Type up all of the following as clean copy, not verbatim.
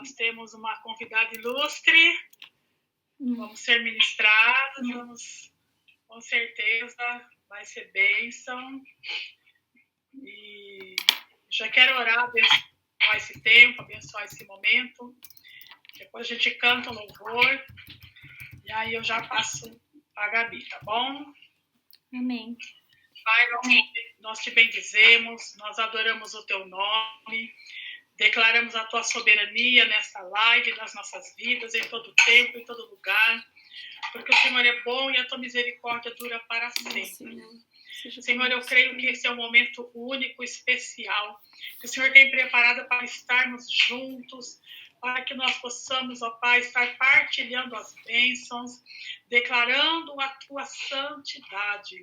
nós temos uma convidada ilustre, vamos ser ministrados, com certeza vai ser bênção. E já quero orar, abençoar esse tempo, abençoar esse momento. Depois a gente canta um louvor e aí eu já passo para a Gabi, tá bom? Amém. Pai, nós te bendizemos, nós adoramos o teu nome, declaramos a tua soberania nessa live, nas nossas vidas, em todo tempo, em todo lugar, porque o Senhor é bom e a tua misericórdia dura para sempre. Senhor, eu creio que esse é um momento único, especial, que o Senhor tem preparado para estarmos juntos, para que nós possamos, ó Pai, estar partilhando as bênçãos, declarando a tua santidade.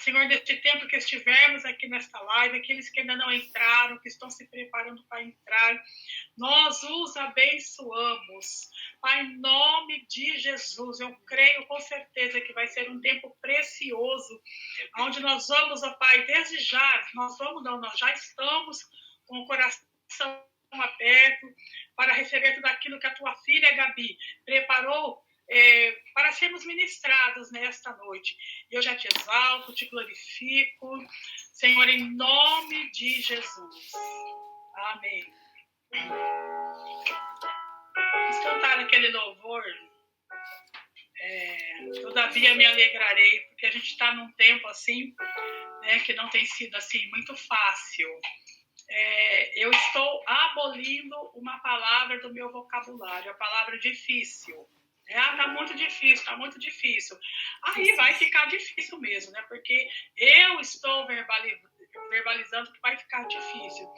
Senhor, neste tempo que estivermos aqui nesta live, aqueles que ainda não entraram, que estão se preparando para entrar, nós os abençoamos. Pai, em nome de Jesus, eu creio com certeza que vai ser um tempo precioso, onde nós vamos, ó Pai, desde já, nós já estamos com o coração aberto para receber tudo aquilo que a tua filha, Gabi, preparou para sermos ministrados nesta noite. Eu já te exalto, te glorifico, Senhor, em nome de Jesus. Amém. Vamos cantar aquele louvor. Todavia me alegrarei, porque a gente está num tempo assim, né, que não tem sido assim muito fácil. Eu estou abolindo uma palavra do meu vocabulário, a palavra difícil. Tá muito difícil. Aí vai ficar difícil mesmo, né? Porque eu estou verbalizando que vai ficar difícil.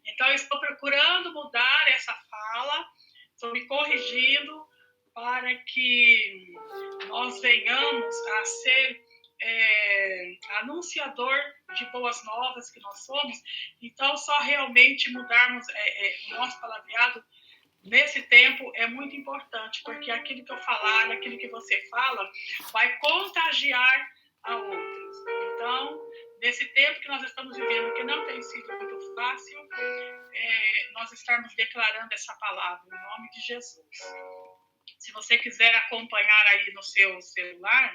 Então, eu estou procurando mudar essa fala, estou me corrigindo para que nós venhamos a ser anunciador de boas novas que nós somos. Então, só realmente mudarmos o nosso palavreado nesse tempo é muito importante, porque aquilo que eu falar, aquilo que você fala, vai contagiar a outros. Então, nesse tempo que nós estamos vivendo, que não tem sido muito fácil, nós estarmos declarando essa palavra, em nome de Jesus. Se você quiser acompanhar aí no seu celular,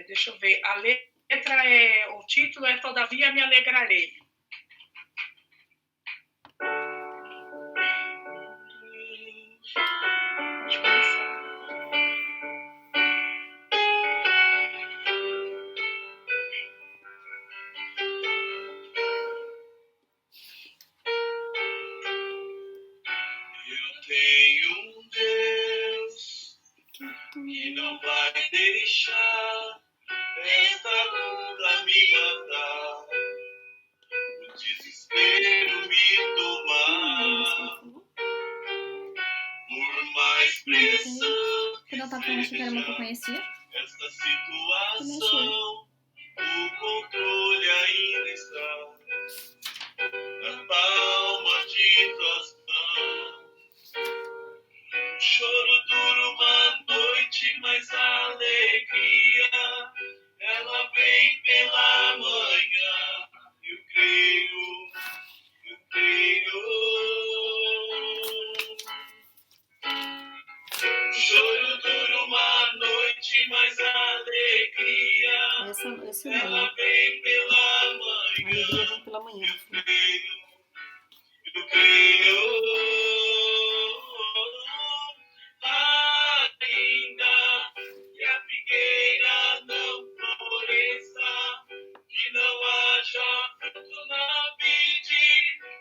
deixa eu ver, a letra o título é Todavia me alegrarei. Pode começar. Eu tenho um Deus que não vai deixar esta luta me matar, o desespero me tomar, por mais pressão Quando eu tava falando que era uma que eu conhecia. esta situação, o controle ainda está na palma de tuas mãos. O choro dura uma noite, mas a alegria ela vem pela manhã. Eu creio. O choro dura uma noite, mas a alegria ela vem pela manhã. Eu creio. Ainda que a figueira não floresça, que não haja fruto na vide,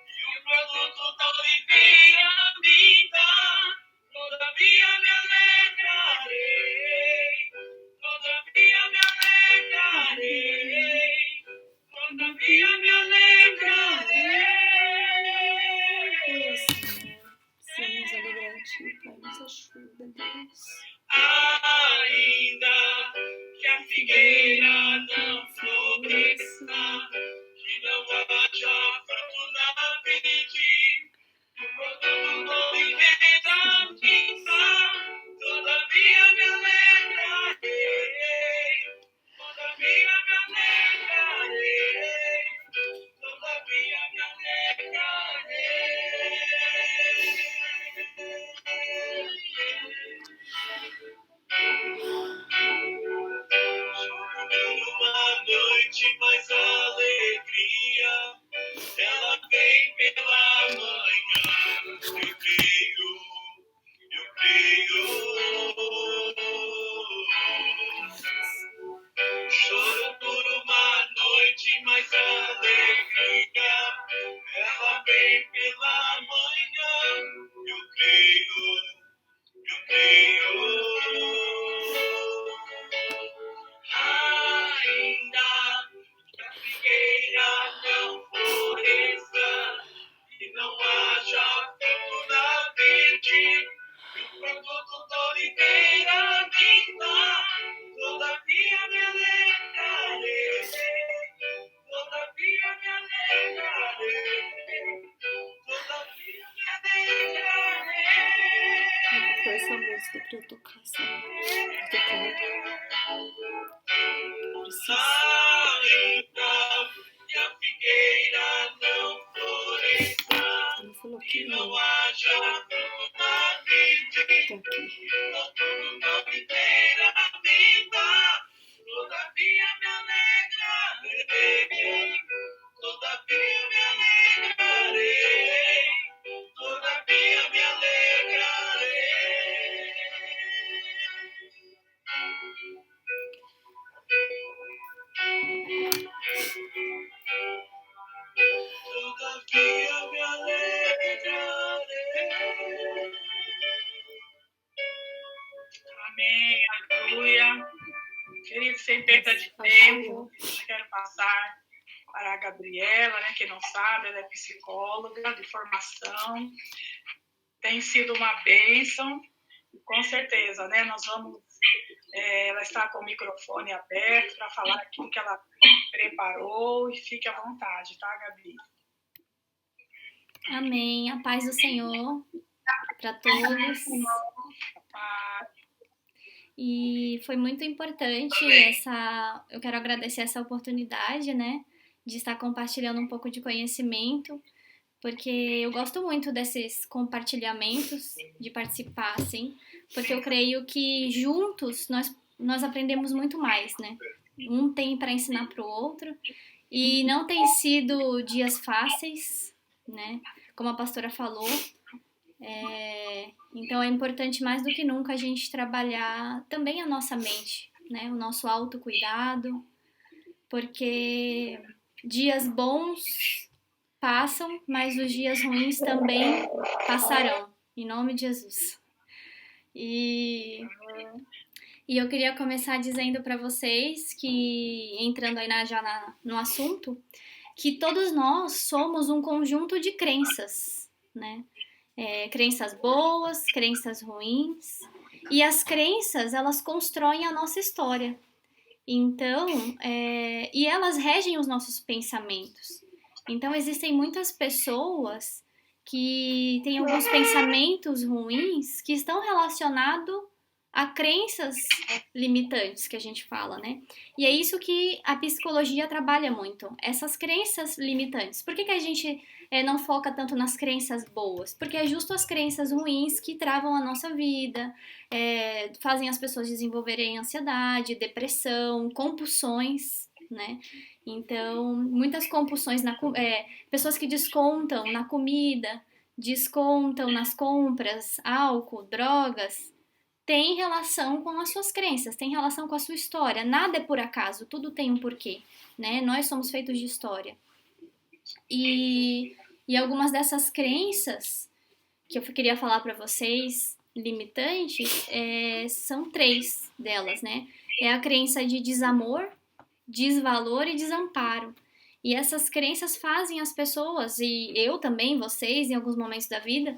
e o produto da oliveira minta, todavia me alegrarei, todavia me alegrarei, todavia me alegrarei. Somos alegrantes, Pai, nos ajuda, Deus. Ainda que a figueira não floresça, que não haja fruto na vide, o produto da oliveira minta, todavia me alegrarei, todavia me alegrarei, todavia me alegrarei. essa música pra eu tocar, sabe? No teclado. Preciso. Ainda que a figueira não floresça, Ele falou que que não haja luna verde, tá aqui. na videira vida, todavia me alegrarei, todavia me alegrarei, todavia me alegrarei. Todavia me alegrarei. Amém, aleluia. Querido, sem perda de Achei, tempo, ó. eu quero passar para a Gabriela, né? Quem não sabe, ela é psicóloga de formação. Tem sido uma bênção, e com certeza, né? Nós vamos. Ela está com o microfone aberto para falar aquilo que ela preparou e fique à vontade, tá, Gabi? Amém. A paz do Senhor para todos. Ah, E foi muito importante eu quero agradecer essa oportunidade, né, de estar compartilhando um pouco de conhecimento, porque eu gosto muito desses compartilhamentos, de participar, assim, porque eu creio que juntos nós aprendemos muito mais, né? Um tem para ensinar para o outro, e não tem sido dias fáceis, né? Como a pastora falou. Então é importante mais do que nunca a gente trabalhar também a nossa mente, né? O nosso autocuidado, porque dias bons passam, mas os dias ruins também passarão, em nome de Jesus. E eu queria começar dizendo para vocês que, entrando aí no assunto, que todos nós somos um conjunto de crenças, né? Crenças boas, crenças ruins, e as crenças, elas constroem a nossa história. Então, e elas regem os nossos pensamentos. Então, existem muitas pessoas que têm alguns pensamentos ruins que estão relacionados a crenças limitantes, que a gente fala, né? E é isso que a psicologia trabalha muito, essas crenças limitantes. Por que a gente não foca tanto nas crenças boas? Porque é justo as crenças ruins que travam a nossa vida, fazem as pessoas desenvolverem ansiedade, depressão, compulsões, né? Então, muitas compulsões, pessoas que descontam na comida, descontam nas compras, álcool, drogas, tem relação com as suas crenças, tem relação com a sua história. Nada é por acaso, tudo tem um porquê, né? Nós somos feitos de história. E algumas dessas crenças que eu queria falar para vocês, limitantes, são 3 delas, né? É a crença de desamor, desvalor e desamparo. E essas crenças fazem as pessoas, e eu também, vocês, em alguns momentos da vida,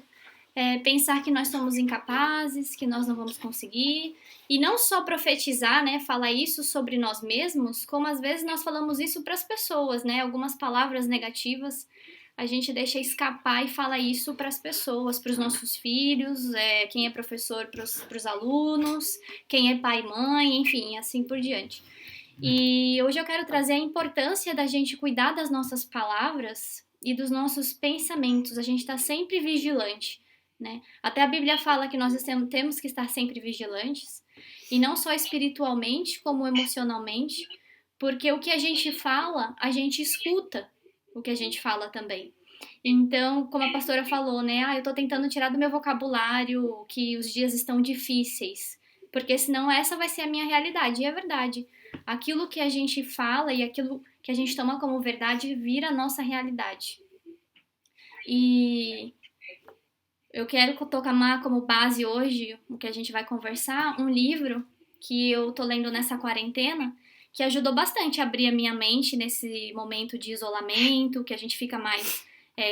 pensar que nós somos incapazes, que nós não vamos conseguir, e não só profetizar, né, falar isso sobre nós mesmos, como às vezes nós falamos isso para as pessoas, né, algumas palavras negativas a gente deixa escapar e fala isso para as pessoas, para os nossos filhos, quem é professor para os alunos, quem é pai e mãe, enfim, assim por diante. E hoje eu quero trazer a importância da gente cuidar das nossas palavras e dos nossos pensamentos, a gente está sempre vigilante, né? Até a Bíblia fala que nós temos que estar sempre vigilantes, e não só espiritualmente, como emocionalmente, porque o que a gente fala, a gente escuta o que a gente fala também. Então, como a pastora falou, né? Eu tô tentando tirar do meu vocabulário que os dias estão difíceis, porque senão essa vai ser a minha realidade, e é verdade. Aquilo que a gente fala e aquilo que a gente toma como verdade vira a nossa realidade. E eu quero tomar como base hoje, o que a gente vai conversar, um livro que eu tô lendo nessa quarentena, que ajudou bastante a abrir a minha mente nesse momento de isolamento, que a gente fica mais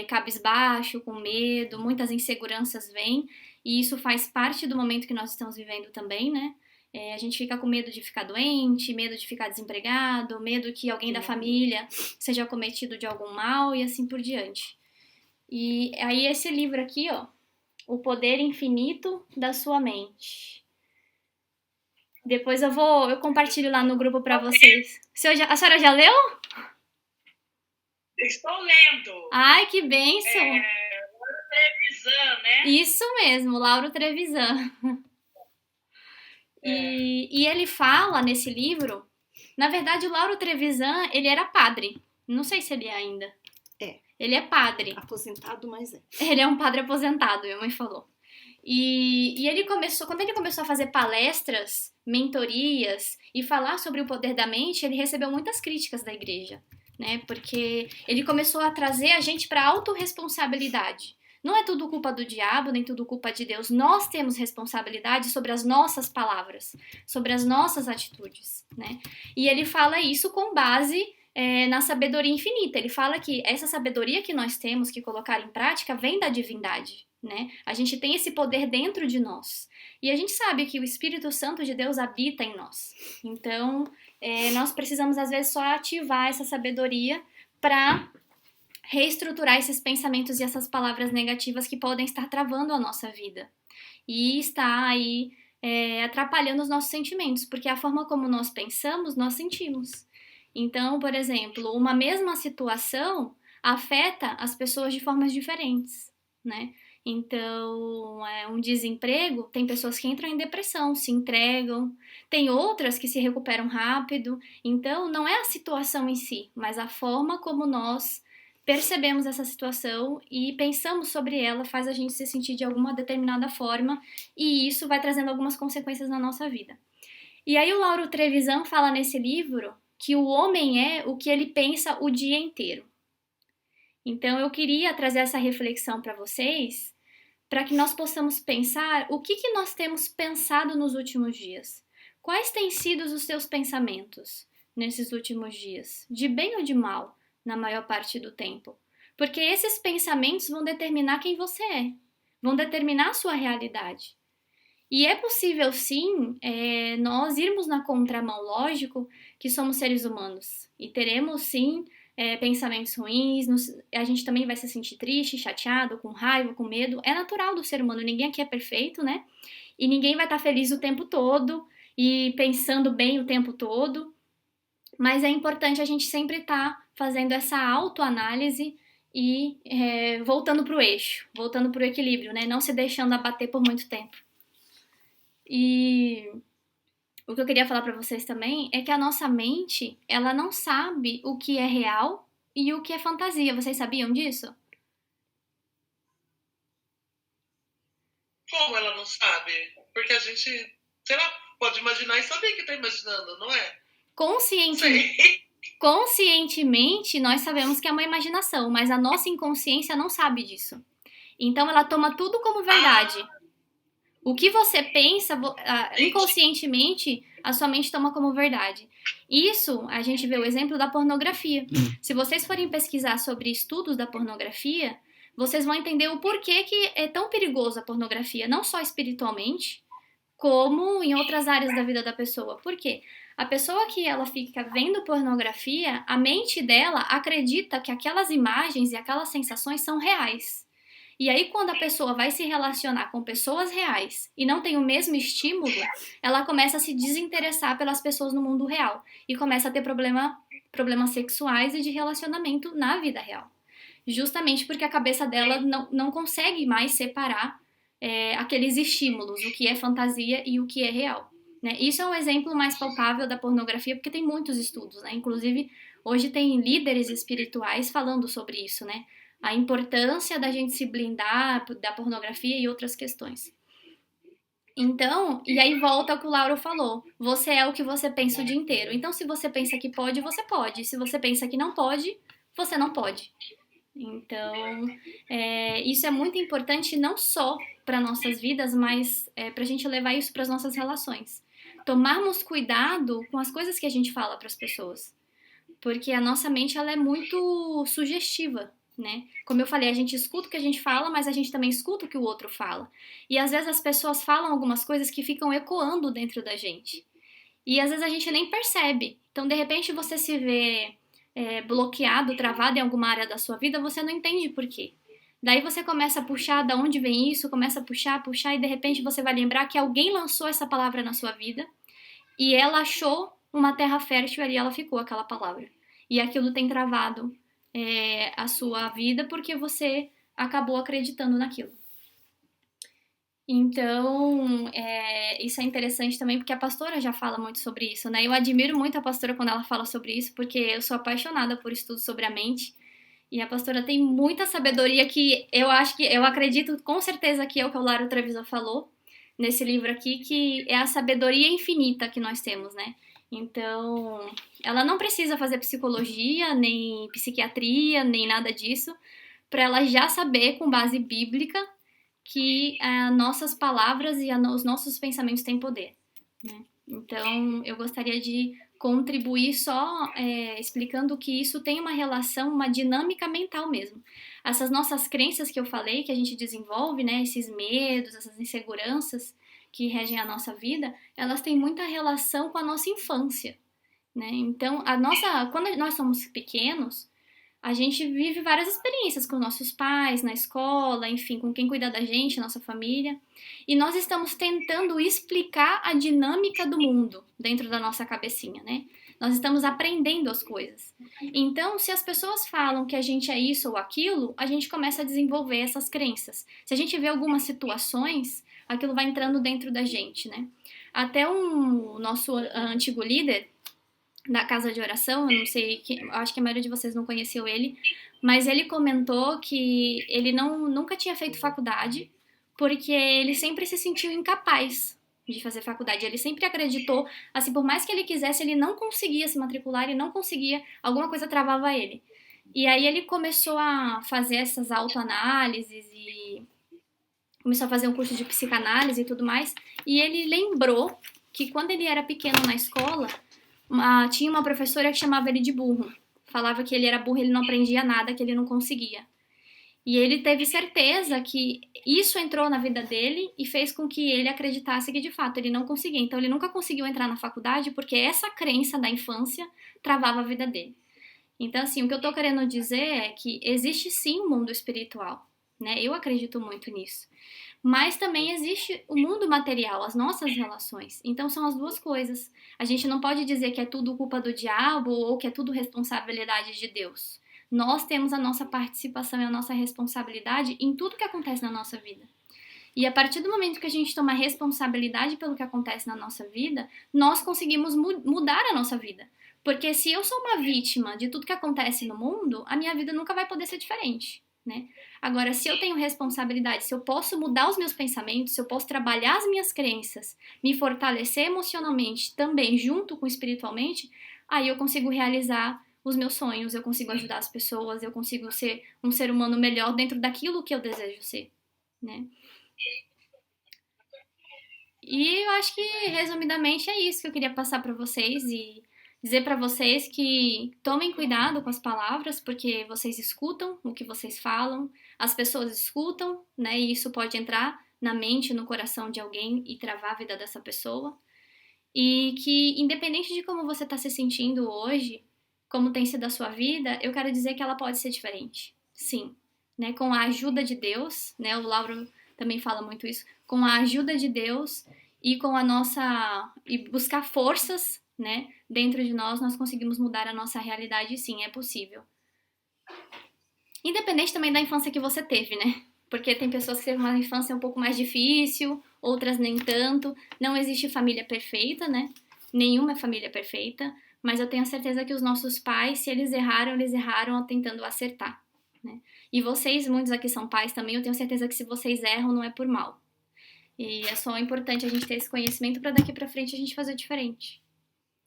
cabisbaixo, com medo, muitas inseguranças vêm, e isso faz parte do momento que nós estamos vivendo também, né? A gente fica com medo de ficar doente, medo de ficar desempregado, medo que alguém da família seja cometido de algum mal e assim por diante. E aí esse livro aqui, ó, O Poder Infinito da Sua Mente. Depois eu compartilho lá no grupo para vocês. A senhora já leu? Estou lendo. Ai, que bênção! Lauro Trevisan, né? Isso mesmo, Lauro Trevisan. E ele fala nesse livro, na verdade o Lauro Trevisan, ele era padre. Não sei se ele é ainda. Ele é padre. Aposentado, mas é. Ele é um padre aposentado, minha mãe falou. E ele quando ele começou a fazer palestras, mentorias e falar sobre o poder da mente, ele recebeu muitas críticas da igreja, né? Porque ele começou a trazer a gente para a autorresponsabilidade. Não é tudo culpa do diabo, nem tudo culpa de Deus. Nós temos responsabilidade sobre as nossas palavras, sobre as nossas atitudes, né? E ele fala isso com base na sabedoria infinita. Ele fala que essa sabedoria que nós temos que colocar em prática vem da divindade, né? A gente tem esse poder dentro de nós. E a gente sabe que o Espírito Santo de Deus habita em nós. Então, nós precisamos, às vezes, só ativar essa sabedoria para reestruturar esses pensamentos e essas palavras negativas que podem estar travando a nossa vida. E está aí atrapalhando os nossos sentimentos, porque a forma como nós pensamos, nós sentimos. Então, por exemplo, uma mesma situação afeta as pessoas de formas diferentes, né? Então, um desemprego, tem pessoas que entram em depressão, se entregam, tem outras que se recuperam rápido. Então, não é a situação em si, mas a forma como nós percebemos essa situação e pensamos sobre ela faz a gente se sentir de alguma determinada forma e isso vai trazendo algumas consequências na nossa vida. E aí o Lauro Trevisan fala nesse livro que o homem é o que ele pensa o dia inteiro. Então eu queria trazer essa reflexão para vocês, para que nós possamos pensar o que nós temos pensado nos últimos dias. Quais têm sido os seus pensamentos nesses últimos dias, de bem ou de mal, na maior parte do tempo? Porque esses pensamentos vão determinar quem você é, vão determinar a sua realidade. E é possível, sim, nós irmos na contramão, lógico, que somos seres humanos. E teremos, sim, pensamentos ruins, a gente também vai se sentir triste, chateado, com raiva, com medo. É natural do ser humano, ninguém aqui é perfeito, né? E ninguém vai estar feliz o tempo todo e pensando bem o tempo todo. Mas é importante a gente sempre estar fazendo essa autoanálise e voltando para o eixo, voltando para o equilíbrio, né? Não se deixando abater por muito tempo. E o que eu queria falar para vocês também é que a nossa mente, ela não sabe o que é real e o que é fantasia. Vocês sabiam disso? Como ela não sabe? Porque a gente, sei lá, pode imaginar e saber que tá imaginando, não é? Conscientemente, nós sabemos que é uma imaginação, mas a nossa inconsciência não sabe disso. Então, ela toma tudo como verdade. O que você pensa, inconscientemente, a sua mente toma como verdade. Isso, a gente vê o exemplo da pornografia. Se vocês forem pesquisar sobre estudos da pornografia, vocês vão entender o porquê que é tão perigoso a pornografia, não só espiritualmente, como em outras áreas da vida da pessoa. Por quê? A pessoa que ela fica vendo pornografia, a mente dela acredita que aquelas imagens e aquelas sensações são reais. E aí, quando a pessoa vai se relacionar com pessoas reais e não tem o mesmo estímulo, ela começa a se desinteressar pelas pessoas no mundo real e começa a ter problemas sexuais e de relacionamento na vida real. Justamente porque a cabeça dela não consegue mais separar aqueles estímulos, o que é fantasia e o que é real. Né? Isso é um exemplo mais palpável da pornografia, porque tem muitos estudos, né? Inclusive, hoje tem líderes espirituais falando sobre isso, né? A importância da gente se blindar da pornografia e outras questões. Então, e aí volta ao que o Lauro falou. Você é o que você pensa o dia inteiro. Então, se você pensa que pode, você pode. Se você pensa que não pode, você não pode. Então, isso é muito importante não só para nossas vidas, mas para a gente levar isso para as nossas relações. Tomarmos cuidado com as coisas que a gente fala para as pessoas. Porque a nossa mente ela é muito sugestiva. Né? Como eu falei, a gente escuta o que a gente fala, mas a gente também escuta o que o outro fala. E às vezes as pessoas falam algumas coisas que ficam ecoando dentro da gente. E às vezes a gente nem percebe. Então, de repente, você se vê bloqueado, travado em alguma área da sua vida, você não entende por quê. Daí você começa a puxar da onde vem isso, começa a puxar, e de repente você vai lembrar que alguém lançou essa palavra na sua vida e ela achou uma terra fértil e ali ela ficou, aquela palavra. E aquilo tem travado a sua vida porque você acabou acreditando naquilo. Então, isso é interessante também, porque a pastora já fala muito sobre isso, né? Eu admiro muito a pastora quando ela fala sobre isso, porque eu sou apaixonada por estudos sobre a mente. E a pastora tem muita sabedoria que eu acredito com certeza que é o que o Laro Trevisan falou nesse livro aqui, que é a sabedoria infinita que nós temos, né? Então, ela não precisa fazer psicologia, nem psiquiatria, nem nada disso, para ela já saber, com base bíblica, que nossas palavras e os nossos pensamentos têm poder, né? Então, eu gostaria de contribuir só explicando que isso tem uma relação, uma dinâmica mental mesmo. Essas nossas crenças que eu falei, que a gente desenvolve, né, esses medos, essas inseguranças que regem a nossa vida, elas têm muita relação com a nossa infância, né? Então, quando nós somos pequenos, a gente vive várias experiências com nossos pais, na escola, enfim, com quem cuida da gente, nossa família. E nós estamos tentando explicar a dinâmica do mundo dentro da nossa cabecinha, né? Nós estamos aprendendo as coisas. Então, se as pessoas falam que a gente é isso ou aquilo, a gente começa a desenvolver essas crenças. Se a gente vê algumas situações, aquilo vai entrando dentro da gente, né? Até o nosso antigo líder da casa de oração, eu não sei, acho que a maioria de vocês não conheceu ele, mas ele comentou que ele nunca tinha feito faculdade porque ele sempre se sentiu incapaz de fazer faculdade. Ele sempre acreditou, assim, por mais que ele quisesse, ele não conseguia se matricular, ele não conseguia, alguma coisa travava ele. E aí ele começou a fazer essas autoanálises e começou a fazer um curso de psicanálise e tudo mais, e ele lembrou que quando ele era pequeno na escola, tinha uma professora que chamava ele de burro. Falava que ele era burro, ele não aprendia nada, que ele não conseguia. E ele teve certeza que isso entrou na vida dele e fez com que ele acreditasse que, de fato, ele não conseguia. Então, ele nunca conseguiu entrar na faculdade porque essa crença da infância travava a vida dele. Então, assim, o que eu tô querendo dizer é que existe sim um mundo espiritual, né? Eu acredito muito nisso. Mas também existe o mundo material, as nossas relações. Então são as duas coisas. A gente não pode dizer que é tudo culpa do diabo ou que é tudo responsabilidade de Deus. Nós temos a nossa participação e a nossa responsabilidade em tudo que acontece na nossa vida. E a partir do momento que a gente toma responsabilidade pelo que acontece na nossa vida, nós conseguimos mudar a nossa vida. Porque se eu sou uma vítima de tudo que acontece no mundo, a minha vida nunca vai poder ser diferente, né? Agora, se eu tenho responsabilidade, se eu posso mudar os meus pensamentos, se eu posso trabalhar as minhas crenças, me fortalecer emocionalmente também, junto com espiritualmente, aí eu consigo realizar os meus sonhos, eu consigo ajudar as pessoas, eu consigo ser um ser humano melhor dentro daquilo que eu desejo ser, né? E eu acho que, resumidamente, é isso que eu queria passar para vocês e dizer para vocês que tomem cuidado com as palavras, porque vocês escutam o que vocês falam, as pessoas escutam, né? E isso pode entrar na mente, no coração de alguém e travar a vida dessa pessoa. E que, independente de como você está se sentindo hoje, como tem sido a sua vida, eu quero dizer que ela pode ser diferente. Sim, né? Com a ajuda de Deus, né? O Lauro também fala muito isso. Com a ajuda de Deus e com a nossa... e buscar forças, né? Dentro de nós conseguimos mudar a nossa realidade e sim, é possível. Independente também da infância que você teve, né? Porque tem pessoas que teve uma infância um pouco mais difícil, outras nem tanto. Não existe família perfeita, né? Nenhuma família perfeita. Mas eu tenho certeza que os nossos pais, se eles erraram tentando acertar, né? E vocês, muitos aqui são pais também, eu tenho certeza que se vocês erram, não é por mal. E é só importante a gente ter esse conhecimento para daqui para frente a gente fazer diferente.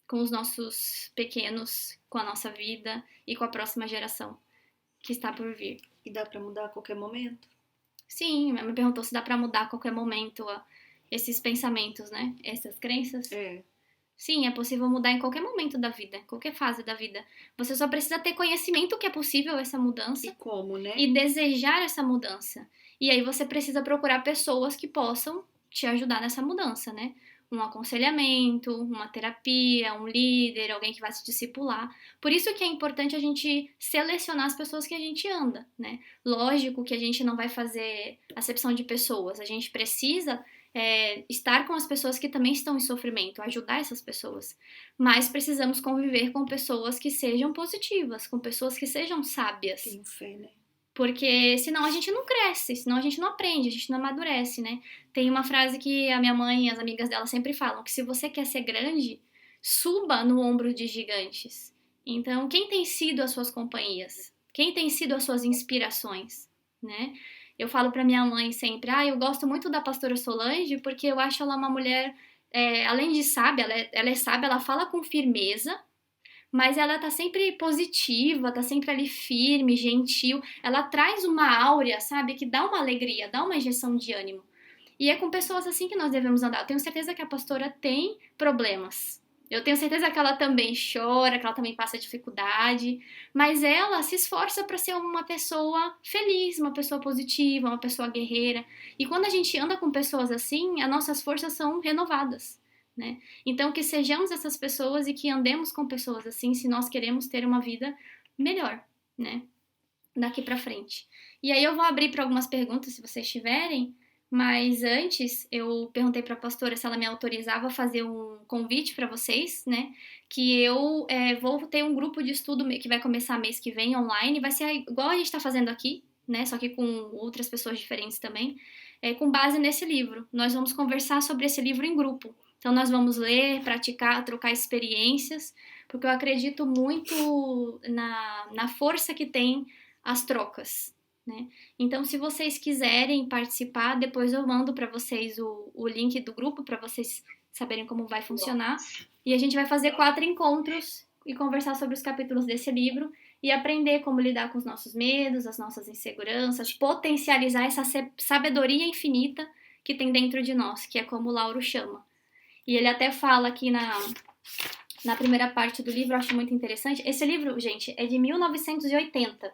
Com os nossos pequenos, com a nossa vida e com a próxima geração que está por vir. E dá para mudar a qualquer momento? Sim, me perguntou se dá para mudar a qualquer momento esses pensamentos, né? Essas crenças. É. Sim, é possível mudar em qualquer momento da vida, qualquer fase da vida. Você só precisa ter conhecimento que é possível essa mudança. E como, né? E desejar essa mudança. E aí você precisa procurar pessoas que possam te ajudar nessa mudança, né? um aconselhamento, uma terapia, um líder, alguém que vai se discipular. Por isso que é importante a gente selecionar as pessoas que a gente anda, né? Lógico que a gente não vai fazer acepção de pessoas, a gente precisa estar com as pessoas que também estão em sofrimento, ajudar essas pessoas. Mas precisamos conviver com pessoas que sejam positivas, com pessoas que sejam sábias. Tenho fé, né? Porque senão a gente não cresce, senão a gente não aprende, a gente não amadurece, né? Tem uma frase que a minha mãe e as amigas dela sempre falam, que se você quer ser grande, suba no ombro de gigantes. Então, quem tem sido as suas companhias? Quem tem sido as suas inspirações, né? Eu falo pra minha mãe sempre, eu gosto muito da pastora Solange, porque eu acho ela uma mulher, além de sábia, ela é sábia, ela fala com firmeza, mas ela tá sempre positiva, tá sempre ali firme, gentil. Ela traz uma áurea, sabe, que dá uma alegria, dá uma injeção de ânimo. E é com pessoas assim que nós devemos andar. Eu tenho certeza que a pastora tem problemas. Eu tenho certeza que ela também chora, que ela também passa dificuldade, mas ela se esforça para ser uma pessoa feliz, uma pessoa positiva, uma pessoa guerreira. E quando a gente anda com pessoas assim, as nossas forças são renovadas. Né? Então, que sejamos essas pessoas e que andemos com pessoas assim, se nós queremos ter uma vida melhor, né? Daqui pra frente. E aí eu vou abrir para algumas perguntas, se vocês tiverem, mas antes eu perguntei para a pastora se ela me autorizava a fazer um convite para vocês, né? Que eu vou ter um grupo de estudo que vai começar mês que vem online, vai ser igual a gente está fazendo aqui, né? Só que com outras pessoas diferentes também, com base nesse livro. Nós vamos conversar sobre esse livro em grupo. Então, nós vamos ler, praticar, trocar experiências, porque eu acredito muito na força que tem as trocas, né? Então, se vocês quiserem participar, depois eu mando para vocês o link do grupo, para vocês saberem como vai funcionar. E a gente vai fazer 4 encontros e conversar sobre os capítulos desse livro e aprender como lidar com os nossos medos, as nossas inseguranças, potencializar essa sabedoria infinita que tem dentro de nós, que é como o Lauro chama. E ele até fala aqui na primeira parte do livro, eu acho muito interessante. Esse livro, gente, é de 1980.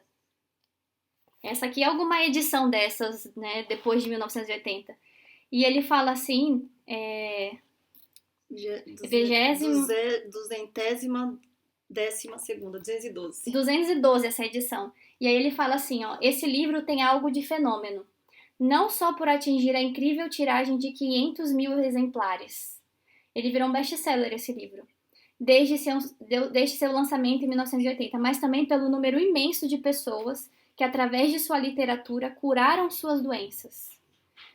Essa aqui é alguma edição dessas, né, depois de 1980. E ele fala assim, 212 essa edição. E aí ele fala assim, esse livro tem algo de fenômeno. Não só por atingir a incrível tiragem de 500 mil exemplares. Ele virou um best-seller, esse livro, desde seu lançamento em 1980, mas também pelo número imenso de pessoas que, através de sua literatura, curaram suas doenças,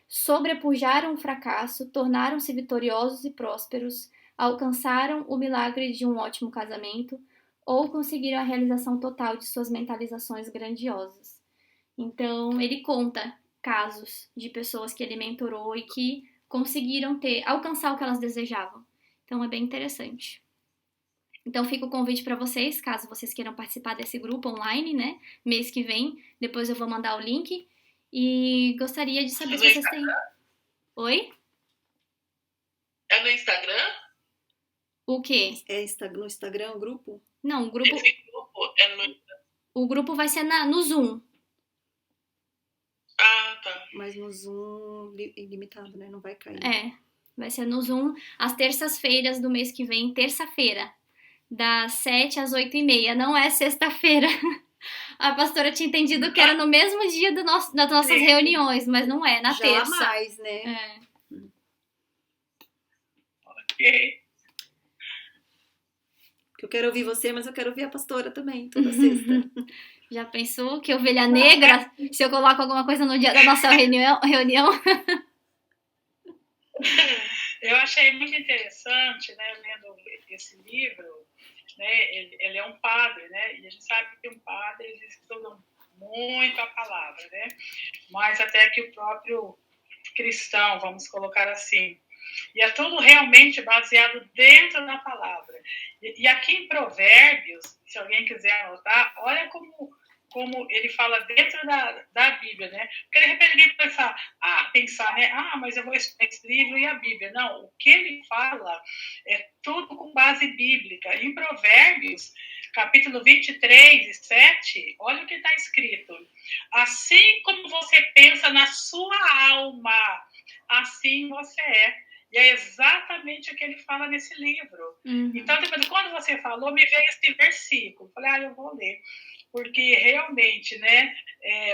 sobrepujaram o fracasso, tornaram-se vitoriosos e prósperos, alcançaram o milagre de um ótimo casamento ou conseguiram a realização total de suas mentalizações grandiosas. Então, ele conta casos de pessoas que ele mentorou e que conseguiram alcançar o que elas desejavam. Então é bem interessante. Então fica o convite para vocês, caso vocês queiram participar desse grupo online, né? Mês que vem, depois eu vou mandar o link. E gostaria de saber se vocês têm... Oi? É no Instagram? O quê? No Instagram o grupo? Não, o grupo... Esse grupo é no... O grupo vai ser no Zoom. Ah, tá. Mas no Zoom ilimitado, né? Não vai cair. Vai ser no Zoom às terças-feiras do mês que vem, terça-feira, das 7 às 8h30. Não é sexta-feira. A pastora tinha entendido que era no mesmo dia das nossas reuniões, mas não é, na terça. Jamais, né? Ok. Porque eu quero ouvir você, mas eu quero ouvir a pastora também, toda sexta. Já pensou que ovelha negra, se eu coloco alguma coisa no dia da nossa reunião? Eu achei muito interessante, né, lendo esse livro, né, ele é um padre, né, e a gente sabe que um padre, eles estudam muito a palavra, né, mais até que o próprio cristão, vamos colocar assim. E é tudo realmente baseado dentro da palavra. E aqui em Provérbios, se alguém quiser anotar, olha como ele fala dentro da Bíblia, né? Porque de repente alguém pensar, né? Mas eu vou estudar esse livro e a Bíblia. Não, o que ele fala é tudo com base bíblica. Em Provérbios, capítulo 23:7, olha o que está escrito. Assim como você pensa na sua alma, assim você é. E é exatamente o que ele fala nesse livro. Então, quando você falou, me veio esse versículo. Falei, eu vou ler. Porque realmente, né,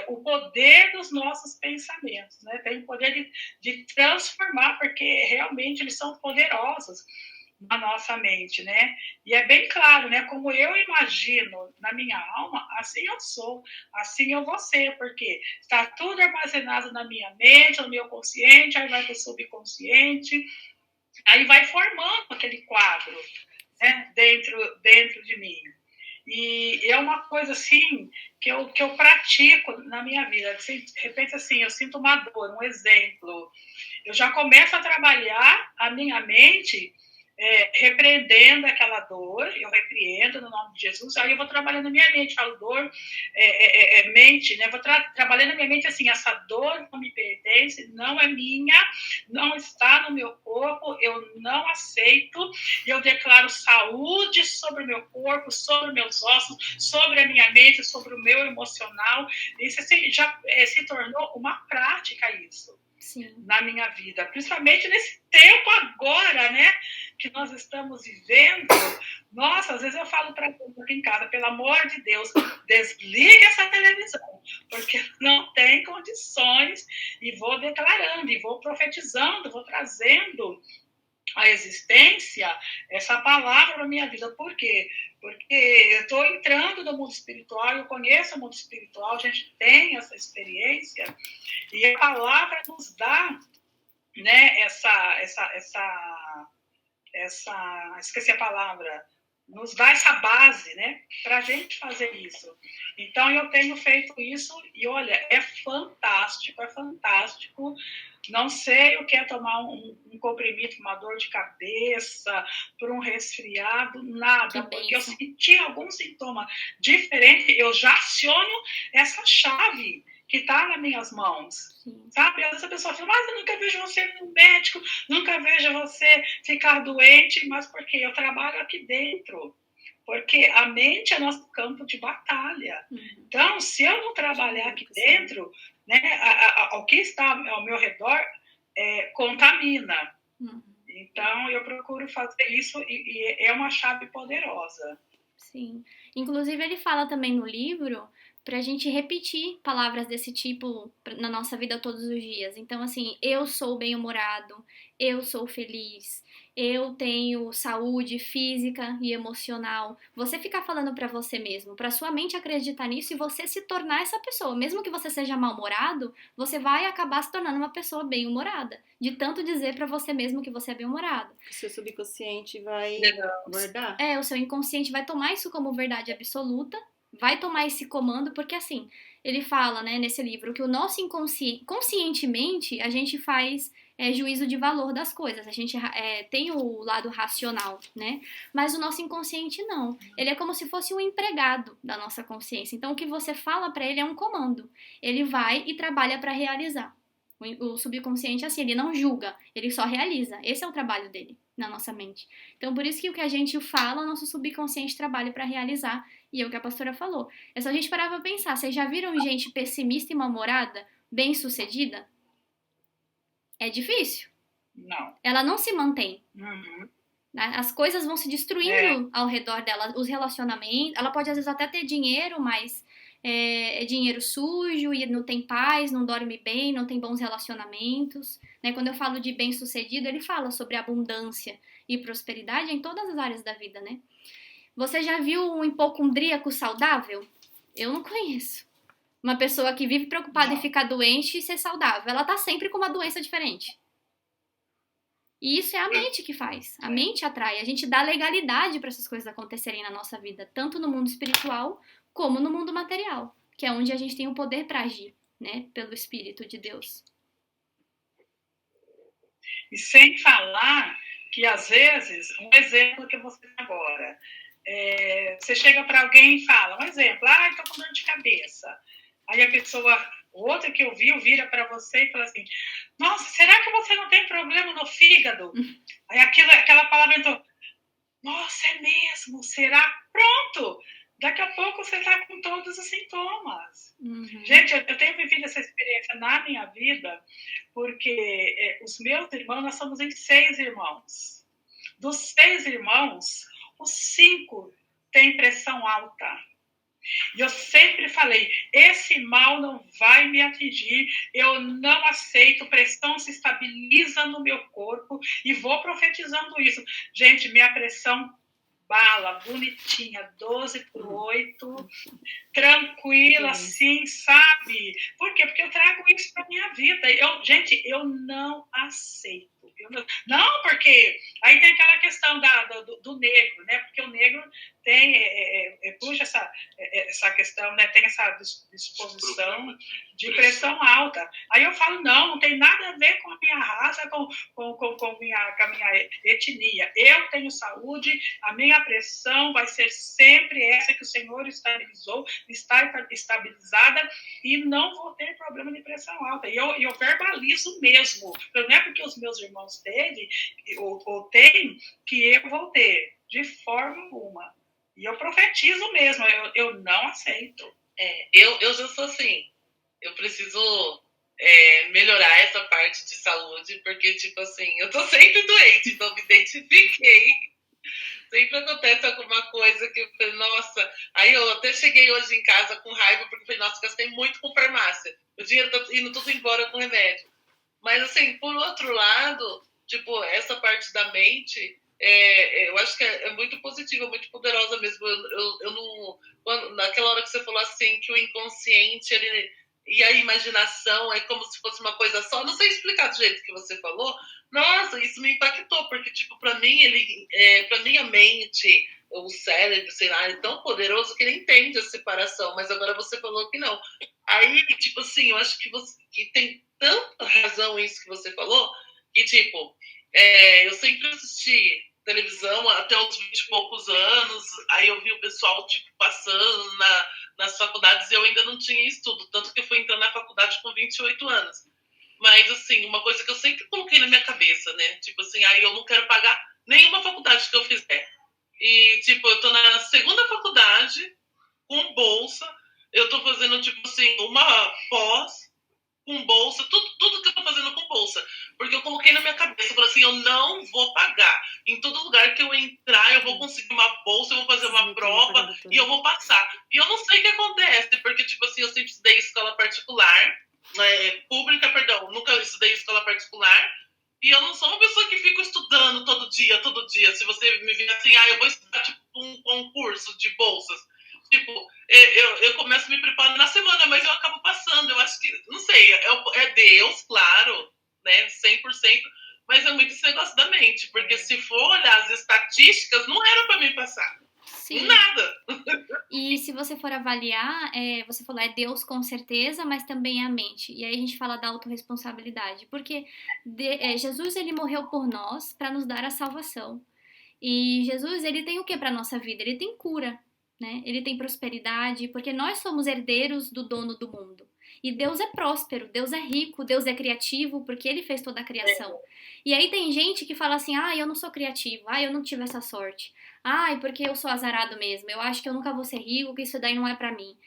o poder dos nossos pensamentos, né, tem o poder de transformar, porque realmente eles são poderosos na nossa mente, né? E é bem claro, né? Como eu imagino na minha alma, assim eu sou, assim eu vou ser, porque está tudo armazenado na minha mente, no meu consciente, aí vai para o subconsciente, aí vai formando aquele quadro, né? Dentro de mim. E é uma coisa assim que eu pratico na minha vida. De repente, assim, eu sinto uma dor, um exemplo. Eu já começo a trabalhar a minha mente repreendendo aquela dor, eu repreendo no nome de Jesus, aí eu vou trabalhando na minha mente, falo dor, mente, né? Vou trabalhando na minha mente assim, essa dor não me pertence, não é minha, não está no meu corpo, eu não aceito, e eu declaro saúde sobre o meu corpo, sobre meus ossos, sobre a minha mente, sobre o meu emocional. Isso assim, já se tornou uma prática isso. Sim. Na minha vida, principalmente nesse tempo agora, né, que nós estamos vivendo. Nossa, às vezes eu falo para todos aqui em casa, pelo amor de Deus, desligue essa televisão, porque não tem condições, e vou declarando, e vou profetizando, vou trazendo a existência, essa palavra para a minha vida. Por quê? Porque eu estou entrando no mundo espiritual, eu conheço o mundo espiritual, a gente tem essa experiência, e a palavra nos dá, né, esqueci a palavra, nos dá essa base, né, para a gente fazer isso. Então, eu tenho feito isso e, olha, é fantástico, é fantástico. Não sei o que é tomar um comprimido, uma dor de cabeça, por um resfriado, nada, porque eu senti algum sintoma diferente, eu já aciono essa chave que está nas minhas mãos. Sim. Sabe? Essa pessoa fala, mas eu nunca vejo você no médico, nunca vejo você ficar doente, mas porque eu trabalho aqui dentro. Porque a mente é nosso campo de batalha. Então, se eu não trabalhar aqui dentro, né, o que está ao meu redor contamina. Então, eu procuro fazer isso e é uma chave poderosa. Sim. Inclusive, ele fala também no livro pra gente repetir palavras desse tipo na nossa vida todos os dias. Então, assim, eu sou bem-humorado, eu sou feliz, eu tenho saúde física e emocional. Você ficar falando pra você mesmo, pra sua mente acreditar nisso e você se tornar essa pessoa. Mesmo que você seja mal-humorado, você vai acabar se tornando uma pessoa bem-humorada. De tanto dizer pra você mesmo que você é bem-humorado. O seu subconsciente vai guardar? O seu inconsciente vai tomar isso como verdade absoluta, vai tomar esse comando, porque assim, ele fala, né, nesse livro, que o nosso conscientemente, a gente faz juízo de valor das coisas, a gente tem o lado racional, né, mas o nosso inconsciente não, ele é como se fosse um empregado da nossa consciência, então o que você fala pra ele é um comando, ele vai e trabalha pra realizar. O subconsciente, assim, ele não julga, ele só realiza, esse é o trabalho dele na nossa mente. Então, por isso que o que a gente fala, o nosso subconsciente trabalha para realizar. E é o que a pastora falou. É só a gente parar pra pensar. Vocês já viram gente pessimista e mal-humorada, bem-sucedida? É difícil. Não. Ela não se mantém. As coisas vão se destruindo ao redor dela. Os relacionamentos. Ela pode, às vezes, até ter dinheiro, mas é dinheiro sujo e não tem paz, não dorme bem, não tem bons relacionamentos. Né? Quando eu falo de bem-sucedido, ele fala sobre abundância e prosperidade em todas as áreas da vida, né? Você já viu um hipocondríaco saudável? Eu não conheço. Uma pessoa que vive preocupada em ficar doente e ser saudável. Ela tá sempre com uma doença diferente. E isso é a mente que faz. A mente atrai. A gente dá legalidade para essas coisas acontecerem na nossa vida, tanto no mundo espiritual como no mundo material, que é onde a gente tem o poder para agir, né? Pelo Espírito de Deus. E sem falar que, às vezes, um exemplo que eu vou citar agora, você chega para alguém e fala, um exemplo, estou com dor de cabeça. Aí a pessoa, outra que eu vi, vira para você e fala assim, nossa, será que você não tem problema no fígado? Aí aquela palavra entrou, nossa, é mesmo, será? Pronto! daqui a pouco você está com todos os sintomas. Uhum. Gente, eu tenho vivido essa experiência na minha vida, porque os meus irmãos, nós somos em 6 irmãos. Dos 6 irmãos, os 5 têm pressão alta. E eu sempre falei, esse mal não vai me atingir, eu não aceito, pressão se estabiliza no meu corpo e vou profetizando isso. Gente, minha pressão bala, bonitinha, 12/8, tranquila, assim, sabe? Por quê? Porque eu trago isso para minha vida. Gente, eu não aceito. Não, porque aí tem aquela questão do negro, né? Porque o negro puxa essa questão, né? Tem essa disposição de pressão alta. Aí eu falo, não tem nada a ver com a minha raça, com a minha etnia. Eu tenho saúde, a minha pressão vai ser sempre essa que o Senhor estabilizou, está estabilizada e não vou ter problema de pressão alta. E eu verbalizo mesmo. Não é porque os meus irmãos teve ou tem que eu vou ter, de forma alguma. E eu profetizo mesmo, eu não aceito. Eu já sou assim, eu preciso melhorar essa parte de saúde, porque, tipo assim, eu tô sempre doente, então me identifiquei. Sempre acontece alguma coisa que eu falei, nossa. Aí eu até cheguei hoje em casa com raiva, porque eu falei, nossa, gastei muito com farmácia. O dinheiro tá indo tudo embora com remédio. Mas, assim, por outro lado, tipo, essa parte da mente, eu acho que é muito positiva, muito poderosa mesmo. Eu não... naquela hora que você falou assim, que o inconsciente, e a imaginação é como se fosse uma coisa só, não sei explicar do jeito que você falou. Nossa, isso me impactou, porque, tipo, pra mim, pra mim a mente, o cérebro, sei lá, é tão poderoso que ele entende a separação, mas agora você falou que não. Aí, tipo assim, eu acho que tem tanta razão isso que você falou, que, tipo, eu sempre assisti televisão até os 20 e poucos anos, aí eu vi o pessoal, tipo, passando nas faculdades e eu ainda não tinha estudo, tanto que eu fui entrar na faculdade com 28 anos. Mas, assim, uma coisa que eu sempre coloquei na minha cabeça, né? Tipo assim, aí eu não quero pagar nenhuma faculdade que eu fizer. E, tipo, eu tô na segunda faculdade, com bolsa, eu tô fazendo, tipo assim, uma pós com bolsa, tudo que eu tô fazendo com bolsa. Porque eu coloquei na minha cabeça, eu falei assim, eu não vou pagar. Em todo lugar que eu entrar, eu vou conseguir uma bolsa, eu vou fazer uma prova e eu vou passar. E eu não sei o que acontece, porque, tipo assim, eu sempre estudei escola particular, pública, perdão, nunca estudei escola particular, e eu não sou uma pessoa que fica estudando todo dia. Se você me vir assim, eu vou estudar, tipo, um concurso de bolsas. Tipo, eu começo a me preparar na semana, mas eu acabo passando. Eu acho que, não sei, é Deus, claro, né, 100%, mas é muito esse negócio da mente, porque se for olhar as estatísticas, não era pra mim passar. Sim. Nada. E se você for avaliar, você falou, é Deus com certeza, mas também é a mente. E aí a gente fala da autorresponsabilidade, porque Jesus, ele morreu por nós para nos dar a salvação. E Jesus, ele tem o que para nossa vida? Ele tem cura, né? Ele tem prosperidade, porque nós somos herdeiros do dono do mundo. E Deus é próspero, Deus é rico, Deus é criativo, porque ele fez toda a criação. E aí tem gente que fala assim, eu não sou criativo, eu não tive essa sorte. Porque eu sou azarado mesmo, eu acho que eu nunca vou ser rico, que isso daí não é pra mim.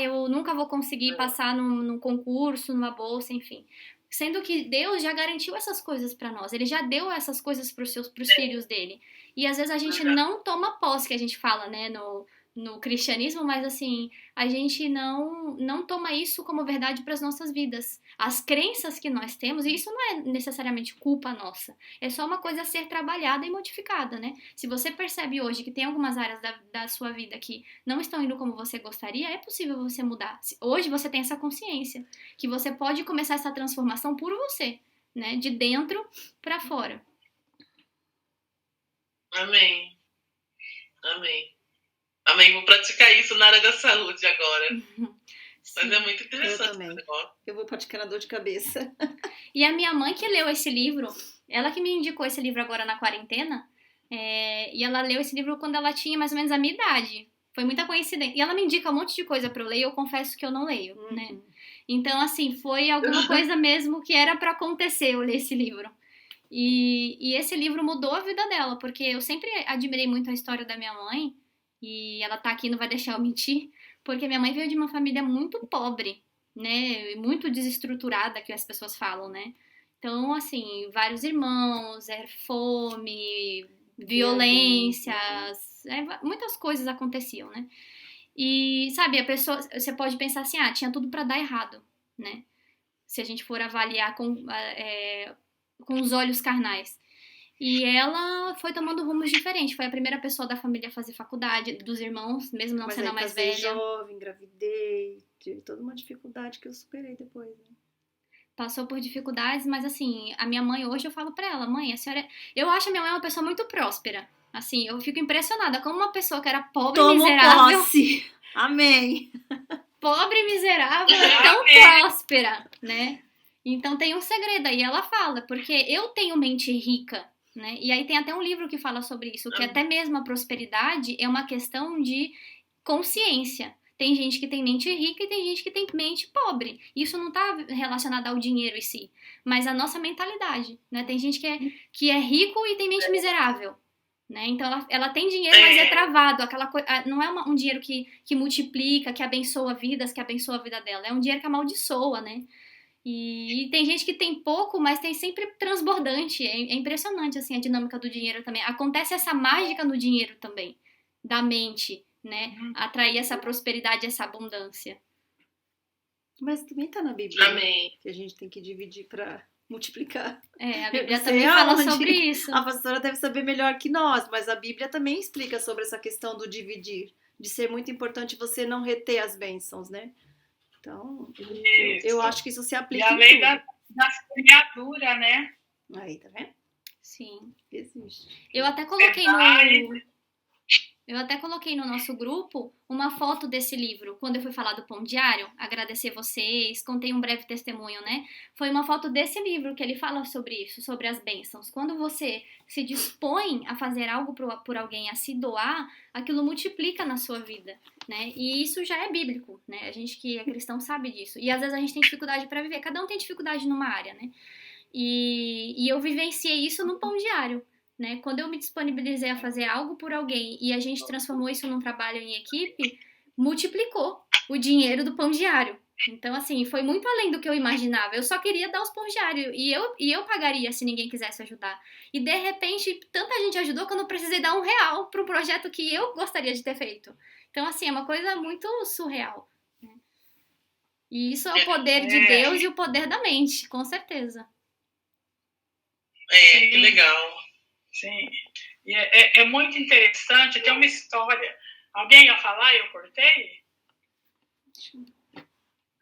Eu nunca vou conseguir passar num concurso, numa bolsa, enfim. Sendo que Deus já garantiu essas coisas pra nós, ele já deu essas coisas pros filhos dele. E às vezes a gente não toma posse, que a gente fala, né, no cristianismo, mas assim, a gente não toma isso como verdade para as nossas vidas. As crenças que nós temos, e isso não é necessariamente culpa nossa, é só uma coisa a ser trabalhada e modificada, né? Se você percebe hoje que tem algumas áreas da sua vida que não estão indo como você gostaria, é possível você mudar. Hoje você tem essa consciência, que você pode começar essa transformação por você, né? De dentro para fora. Amém. Amém. Amém, vou praticar isso na área da saúde agora. Mas é muito interessante. Eu também. Eu vou praticar na dor de cabeça. E a minha mãe que leu esse livro, ela que me indicou esse livro agora na quarentena, e ela leu esse livro quando ela tinha mais ou menos a minha idade. Foi muita coincidência. E ela me indica um monte de coisa pra eu ler e eu confesso que eu não leio, né? Então, assim, foi alguma coisa mesmo que era pra acontecer eu ler esse livro. E esse livro mudou a vida dela, porque eu sempre admirei muito a história da minha mãe, E ela tá aqui, não vai deixar eu mentir, porque minha mãe veio de uma família muito pobre, né? Muito desestruturada, que as pessoas falam, né? Então, assim, vários irmãos, fome, violências, muitas coisas aconteciam, né? E, sabe, a pessoa, você pode pensar assim, tinha tudo pra dar errado, né? Se a gente for avaliar com os olhos carnais. E ela foi tomando rumos diferentes. Foi a primeira pessoa da família a fazer faculdade, dos irmãos, mesmo não Mas sendo aí a mais casei velha. jovem, engravidei, tive toda uma dificuldade que eu superei depois, né? Passou por dificuldades, mas assim, a minha mãe hoje eu falo pra ela, mãe, a senhora. Eu acho a minha mãe uma pessoa muito próspera. Assim, eu fico impressionada como uma pessoa que era pobre e Tomo miserável. posse! Amém! Pobre e miserável é tão próspera, né? Então tem um segredo aí, ela fala, porque eu tenho mente rica, né? E aí tem até um livro que fala sobre isso, que até mesmo a prosperidade é uma questão de consciência. Tem gente que tem mente rica e tem gente que tem mente pobre. Isso não está relacionado ao dinheiro em si, mas à nossa mentalidade, né? Tem gente que é rico e tem mente miserável. Né? Então ela tem dinheiro, mas é travado. Não é um dinheiro que multiplica, que abençoa vidas, que abençoa a vida dela. É um dinheiro que amaldiçoa, né? E tem gente que tem pouco, mas tem sempre transbordante. É impressionante assim, a dinâmica do dinheiro também. Acontece essa mágica no dinheiro também, da mente, né? Atrair essa prosperidade, essa abundância. Mas também tá na Bíblia. Amém. Que a gente tem que dividir pra multiplicar. A Bíblia também fala aonde. sobre isso. A pastora deve saber melhor que nós, mas a Bíblia também explica sobre essa questão do dividir, de ser muito importante você não reter as bênçãos, né? Então, eu acho que isso se aplica e a lei em tudo. da semeadura, né? Aí, tá vendo? Sim. Existe. Eu até coloquei no nosso grupo uma foto desse livro. Quando eu fui falar do Pão Diário, agradecer vocês, contei um breve testemunho, né? Foi uma foto desse livro que ele fala sobre isso, sobre as bênçãos. Quando você se dispõe a fazer algo por alguém, a se doar, aquilo multiplica na sua vida, né? E isso já é bíblico, né? A gente que é cristão sabe disso. E às vezes a gente tem dificuldade para viver. Cada um tem dificuldade numa área, né? E eu vivenciei isso no Pão Diário. Né? Quando eu me disponibilizei a fazer algo por alguém e a gente transformou isso num trabalho em equipe, multiplicou o dinheiro do pão diário. Então, assim, foi muito além do que eu imaginava. Eu só queria dar os pão diários e eu pagaria se ninguém quisesse ajudar. E, de repente, tanta gente ajudou que eu não precisei dar R$1 para um projeto que eu gostaria de ter feito. Então, assim, é uma coisa muito surreal. Né? E isso é o poder de Deus e o poder da mente, com certeza. Que legal. Sim, e é muito interessante, tem uma história. Alguém ia falar e eu cortei?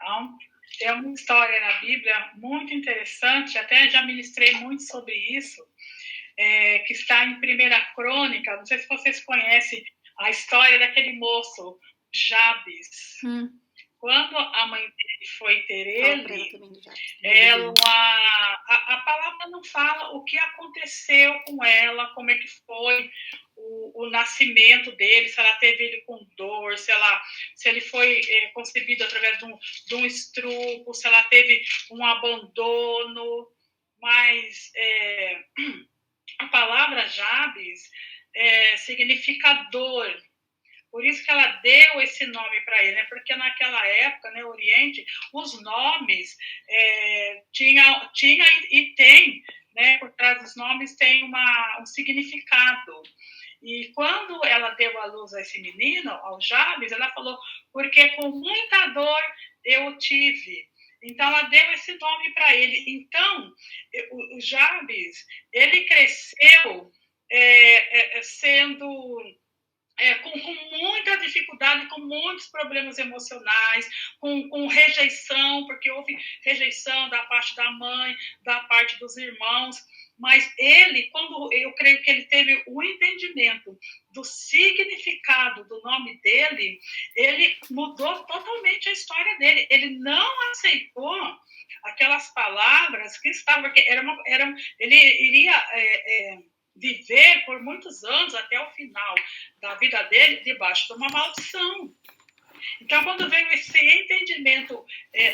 Não. Tem uma história na Bíblia muito interessante, até já ministrei muito sobre isso, que está em 1 Crônica. Não sei se vocês conhecem a história daquele moço, Jabes. Quando a mãe dele foi ter ele, a palavra não fala o que aconteceu com ela, como é que foi o nascimento dele, se ela teve ele com dor, se ele foi concebido através de um estupro, se ela teve um abandono, mas a palavra Jabes significa dor. Por isso que ela deu esse nome para ele, né? Porque naquela época, no Oriente, os nomes tinha e tem, né? Por trás dos nomes tem um significado. E quando ela deu à luz a esse menino, ao Jabes, ela falou, porque com muita dor eu o tive. Então, ela deu esse nome para ele. Então, o Jabes, ele cresceu sendo... com muita dificuldade, com muitos problemas emocionais, com rejeição, porque houve rejeição da parte da mãe, da parte dos irmãos, mas quando eu creio que ele teve o entendimento do significado do nome dele, ele mudou totalmente a história dele. Ele não aceitou aquelas palavras que estavam, porque ele iria... viver por muitos anos, até o final da vida dele, debaixo de uma maldição. Então, quando veio esse entendimento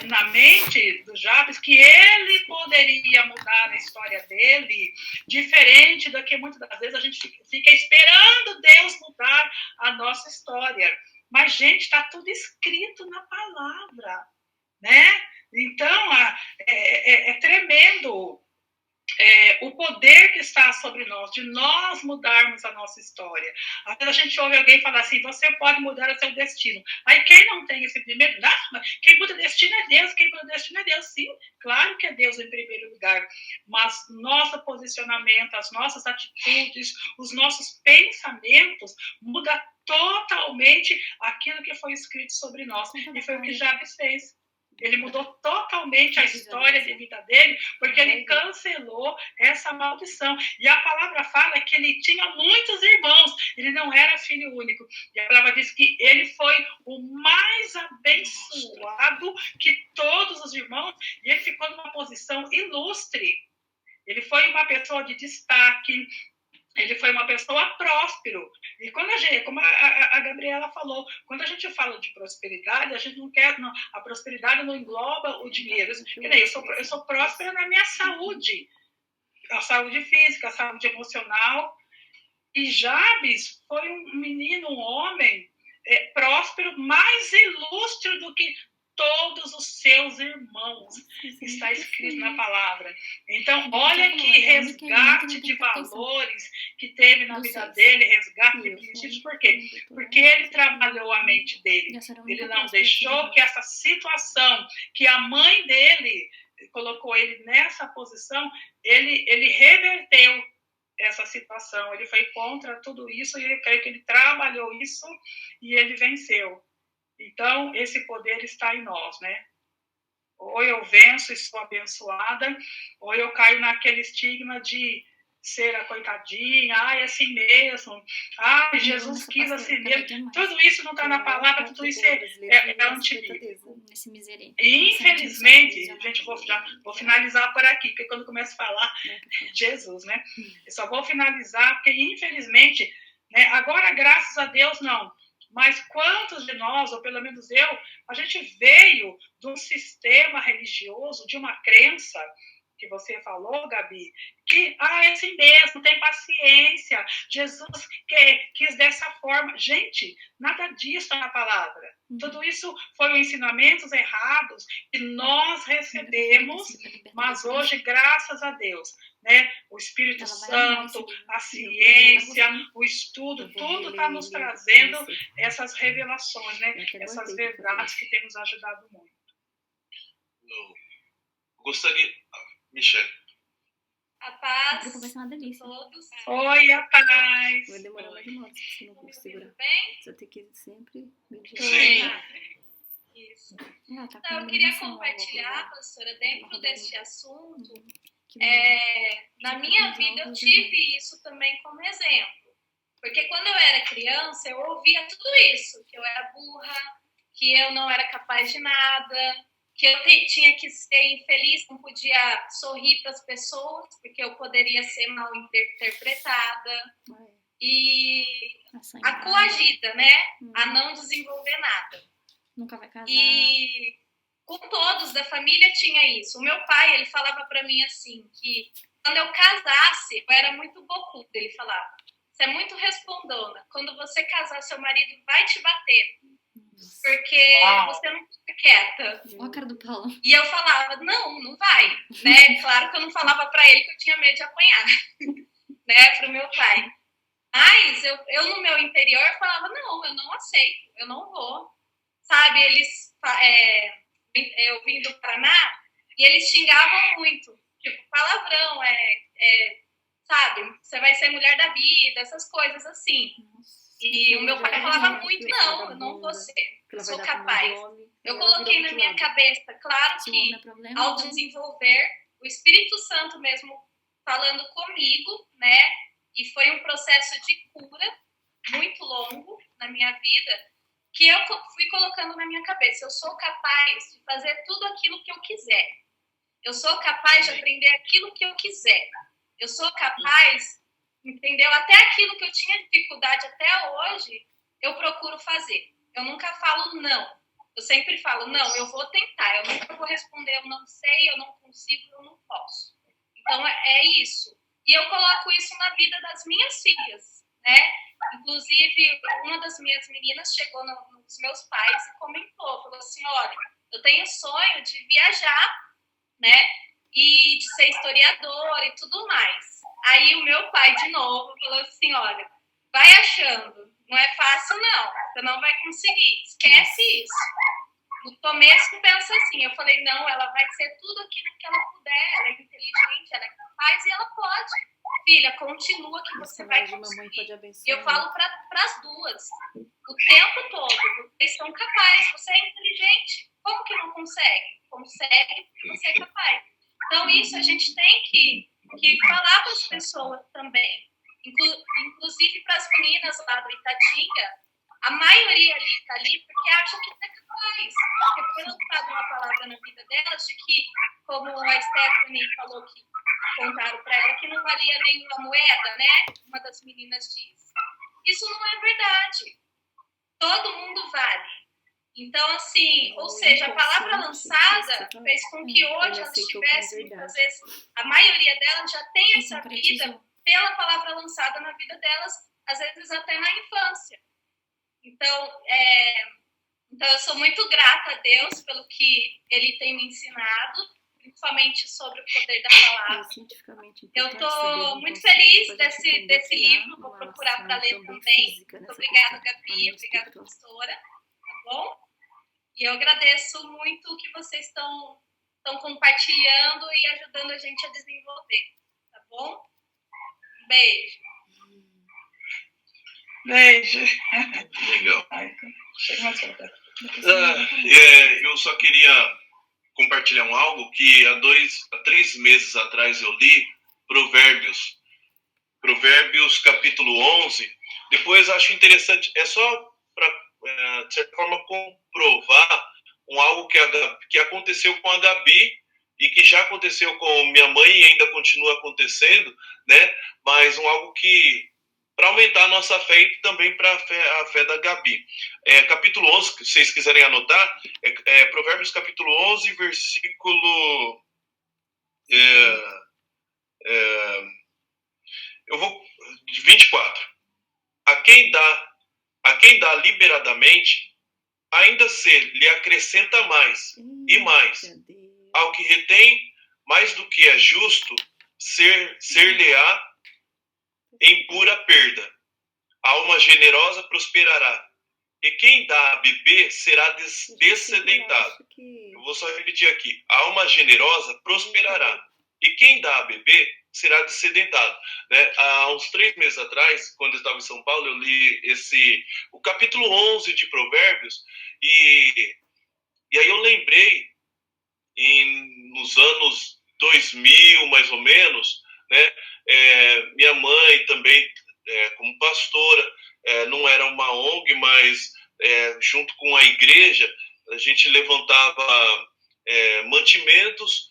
na mente do Jabes, que ele poderia mudar a história dele, diferente do que muitas das vezes a gente fica esperando Deus mudar a nossa história. Mas, gente, está tudo escrito na palavra, né? Então, é tremendo o poder que está sobre nós, de nós mudarmos a nossa história. Às vezes a gente ouve alguém falar assim, você pode mudar o seu destino. Aí quem não tem esse primeiro, quem muda o destino é Deus, quem muda o destino é Deus. Sim, claro que é Deus em primeiro lugar, mas nosso posicionamento, as nossas atitudes, os nossos pensamentos mudam totalmente aquilo que foi escrito sobre nós. E foi o que Jabes fez. Ele mudou totalmente a história de vida dele, porque ele cancelou essa maldição. E a palavra fala que ele tinha muitos irmãos, ele não era filho único. E a palavra diz que ele foi o mais abençoado que todos os irmãos, e ele ficou numa posição ilustre. Ele foi uma pessoa de destaque, ele foi uma pessoa próspero. E quando como a Gabriela falou, quando a gente fala de prosperidade, a gente não quer, a prosperidade não engloba o dinheiro. Eu sou próspera na minha saúde, a saúde física, a saúde emocional. E Jabes foi um menino, um homem próspero, mais ilustre do que todos os seus irmãos, está escrito na palavra. Então, olha que resgate de valores que teve na vida dele, resgate de princípios. Por quê? Porque ele trabalhou a mente dele. Ele não deixou que essa situação, que a mãe dele colocou ele nessa posição, ele reverteu essa situação. Ele foi contra tudo isso e eu creio que ele trabalhou isso e ele venceu. Então, esse poder está em nós, né? Ou eu venço e sou abençoada, ou eu caio naquele estigma de ser a coitadinha, é assim mesmo, Jesus quis assim mesmo. Tudo isso não está na palavra, tudo isso é antibíblico. E, infelizmente, gente, vou finalizar por aqui, porque quando começo a falar, Jesus, né? Eu só vou finalizar, porque, infelizmente, né, agora, graças a Deus, não. Mas quantos de nós, ou pelo menos eu, a gente veio de um sistema religioso, de uma crença, que você falou, Gabi, que, é assim mesmo, tem paciência, Jesus quis dessa forma. Gente, nada disso na palavra. Tudo isso foram ensinamentos errados que nós recebemos, mas hoje, graças a Deus, né? O Espírito Santo, a ciência, o estudo, tudo está nos trazendo essas revelações, né? Essas verdades que têm nos ajudado muito. Eu gostaria... Michelle. A paz. Vai ser uma delícia. Todos. Oi, a paz. Vai demorar mais de modo, se não vou segurar. Bem? Você tem que sempre medir. Sim. Isso. Tá Então, eu queria compartilhar, pastora, dentro deste assunto, na minha vida eu tive isso também como exemplo. Porque quando eu era criança, eu ouvia tudo isso, que eu era burra, que eu não era capaz de nada, que eu tinha que ser infeliz, não podia sorrir para as pessoas, porque eu poderia ser mal interpretada. E a coagida, né? A não desenvolver nada. Nunca vai casar. E com todos da família tinha isso. O meu pai, ele falava para mim assim, que quando eu casasse, eu era muito bocuda, ele falava. Você é muito respondona. Quando você casar, seu marido vai te bater. Porque você não fica quieta. Olha a cara do Paulo. E eu falava, não vai. Né? Claro que eu não falava pra ele que eu tinha medo de apanhar. Né? Pro meu pai. Mas eu no meu interior falava, não, eu não aceito. Eu não vou. Sabe, eles... eu vim do Paraná e eles xingavam muito. Tipo, palavrão, sabe? Você vai ser mulher da vida, essas coisas assim. E o meu pai falava muito, não, eu não vou ser, eu sou capaz. Eu coloquei na minha cabeça, claro que ao desenvolver, o Espírito Santo mesmo falando comigo, né? E foi um processo de cura muito longo na minha vida, que eu fui colocando na minha cabeça. Eu sou capaz de fazer tudo aquilo que eu quiser. Eu sou capaz de aprender aquilo que eu quiser. Eu sou capaz, entendeu? Até aquilo que eu tinha dificuldade até hoje, eu procuro fazer. Eu nunca falo não. Eu sempre falo, não, eu vou tentar. Eu nunca vou responder, eu não sei, eu não consigo, eu não posso. Então, é isso. E eu coloco isso na vida das minhas filhas, né? Inclusive, uma das minhas meninas chegou nos meus pais e comentou, falou assim, olha, eu tenho sonho de viajar, né? E de ser historiador e tudo mais. Aí o meu pai, de novo, falou assim, olha, vai achando, não é fácil não, você não vai conseguir, esquece isso. No começo pensa assim, eu falei, não, ela vai ser tudo aquilo que ela puder, ela é inteligente, ela é capaz e ela pode. Filha, continua que você vai conseguir. E eu falo para as duas, o tempo todo, vocês são capazes, você é inteligente, como que não consegue? Consegue porque você é capaz. Então isso a gente tem que falar para as pessoas também, inclusive para as meninas lá do Itatinga, a maioria ali está ali porque acha que é capaz, porque foi lançada uma palavra na vida delas de que, como a Stephanie falou que contaram para ela, que não valia nenhuma moeda, né? Uma das meninas disse. Isso não é verdade. Todo mundo vale. Então, assim, ou seja, a palavra lançada fez com que hoje elas tivessem, muitas vezes, a maioria delas já tem essa vida pela palavra lançada na vida delas, às vezes até na infância. Então, eu sou muito grata a Deus pelo que Ele tem me ensinado, principalmente sobre o poder da palavra. Eu estou muito feliz desse livro, vou procurar para ler também. Muito obrigada, Gabi, obrigada, pastora. Tá bom? E eu agradeço muito o que vocês estão compartilhando e ajudando a gente a desenvolver. Tá bom? Um beijo. Beijo. Legal. Chega mais perto. Eu só queria compartilhar algo que há 3 meses atrás eu li Provérbios capítulo 11. Depois acho interessante, é só para, de certa forma, comprovar algo que aconteceu com a Gabi e que já aconteceu com minha mãe e ainda continua acontecendo, né? Mas algo que para aumentar a nossa fé e também para a fé da Gabi. Capítulo 11, se vocês quiserem anotar, Provérbios capítulo 11, versículo... eu vou... 24. A quem dá liberadamente, ainda se lhe acrescenta mais e mais. Ao que retém mais do que é justo, ser-lhe-á em pura perda. A alma generosa prosperará, e quem dá a beber será dessedentado. Eu vou só repetir aqui. A alma generosa prosperará, e quem dá a beber será dessedentado. Né? Há uns 3 meses atrás, quando eu estava em São Paulo, eu li o capítulo 11 de Provérbios, e aí eu lembrei, nos anos 2000, mais ou menos, né? Minha mãe também, como pastora, não era uma ONG, mas junto com a igreja, a gente levantava mantimentos.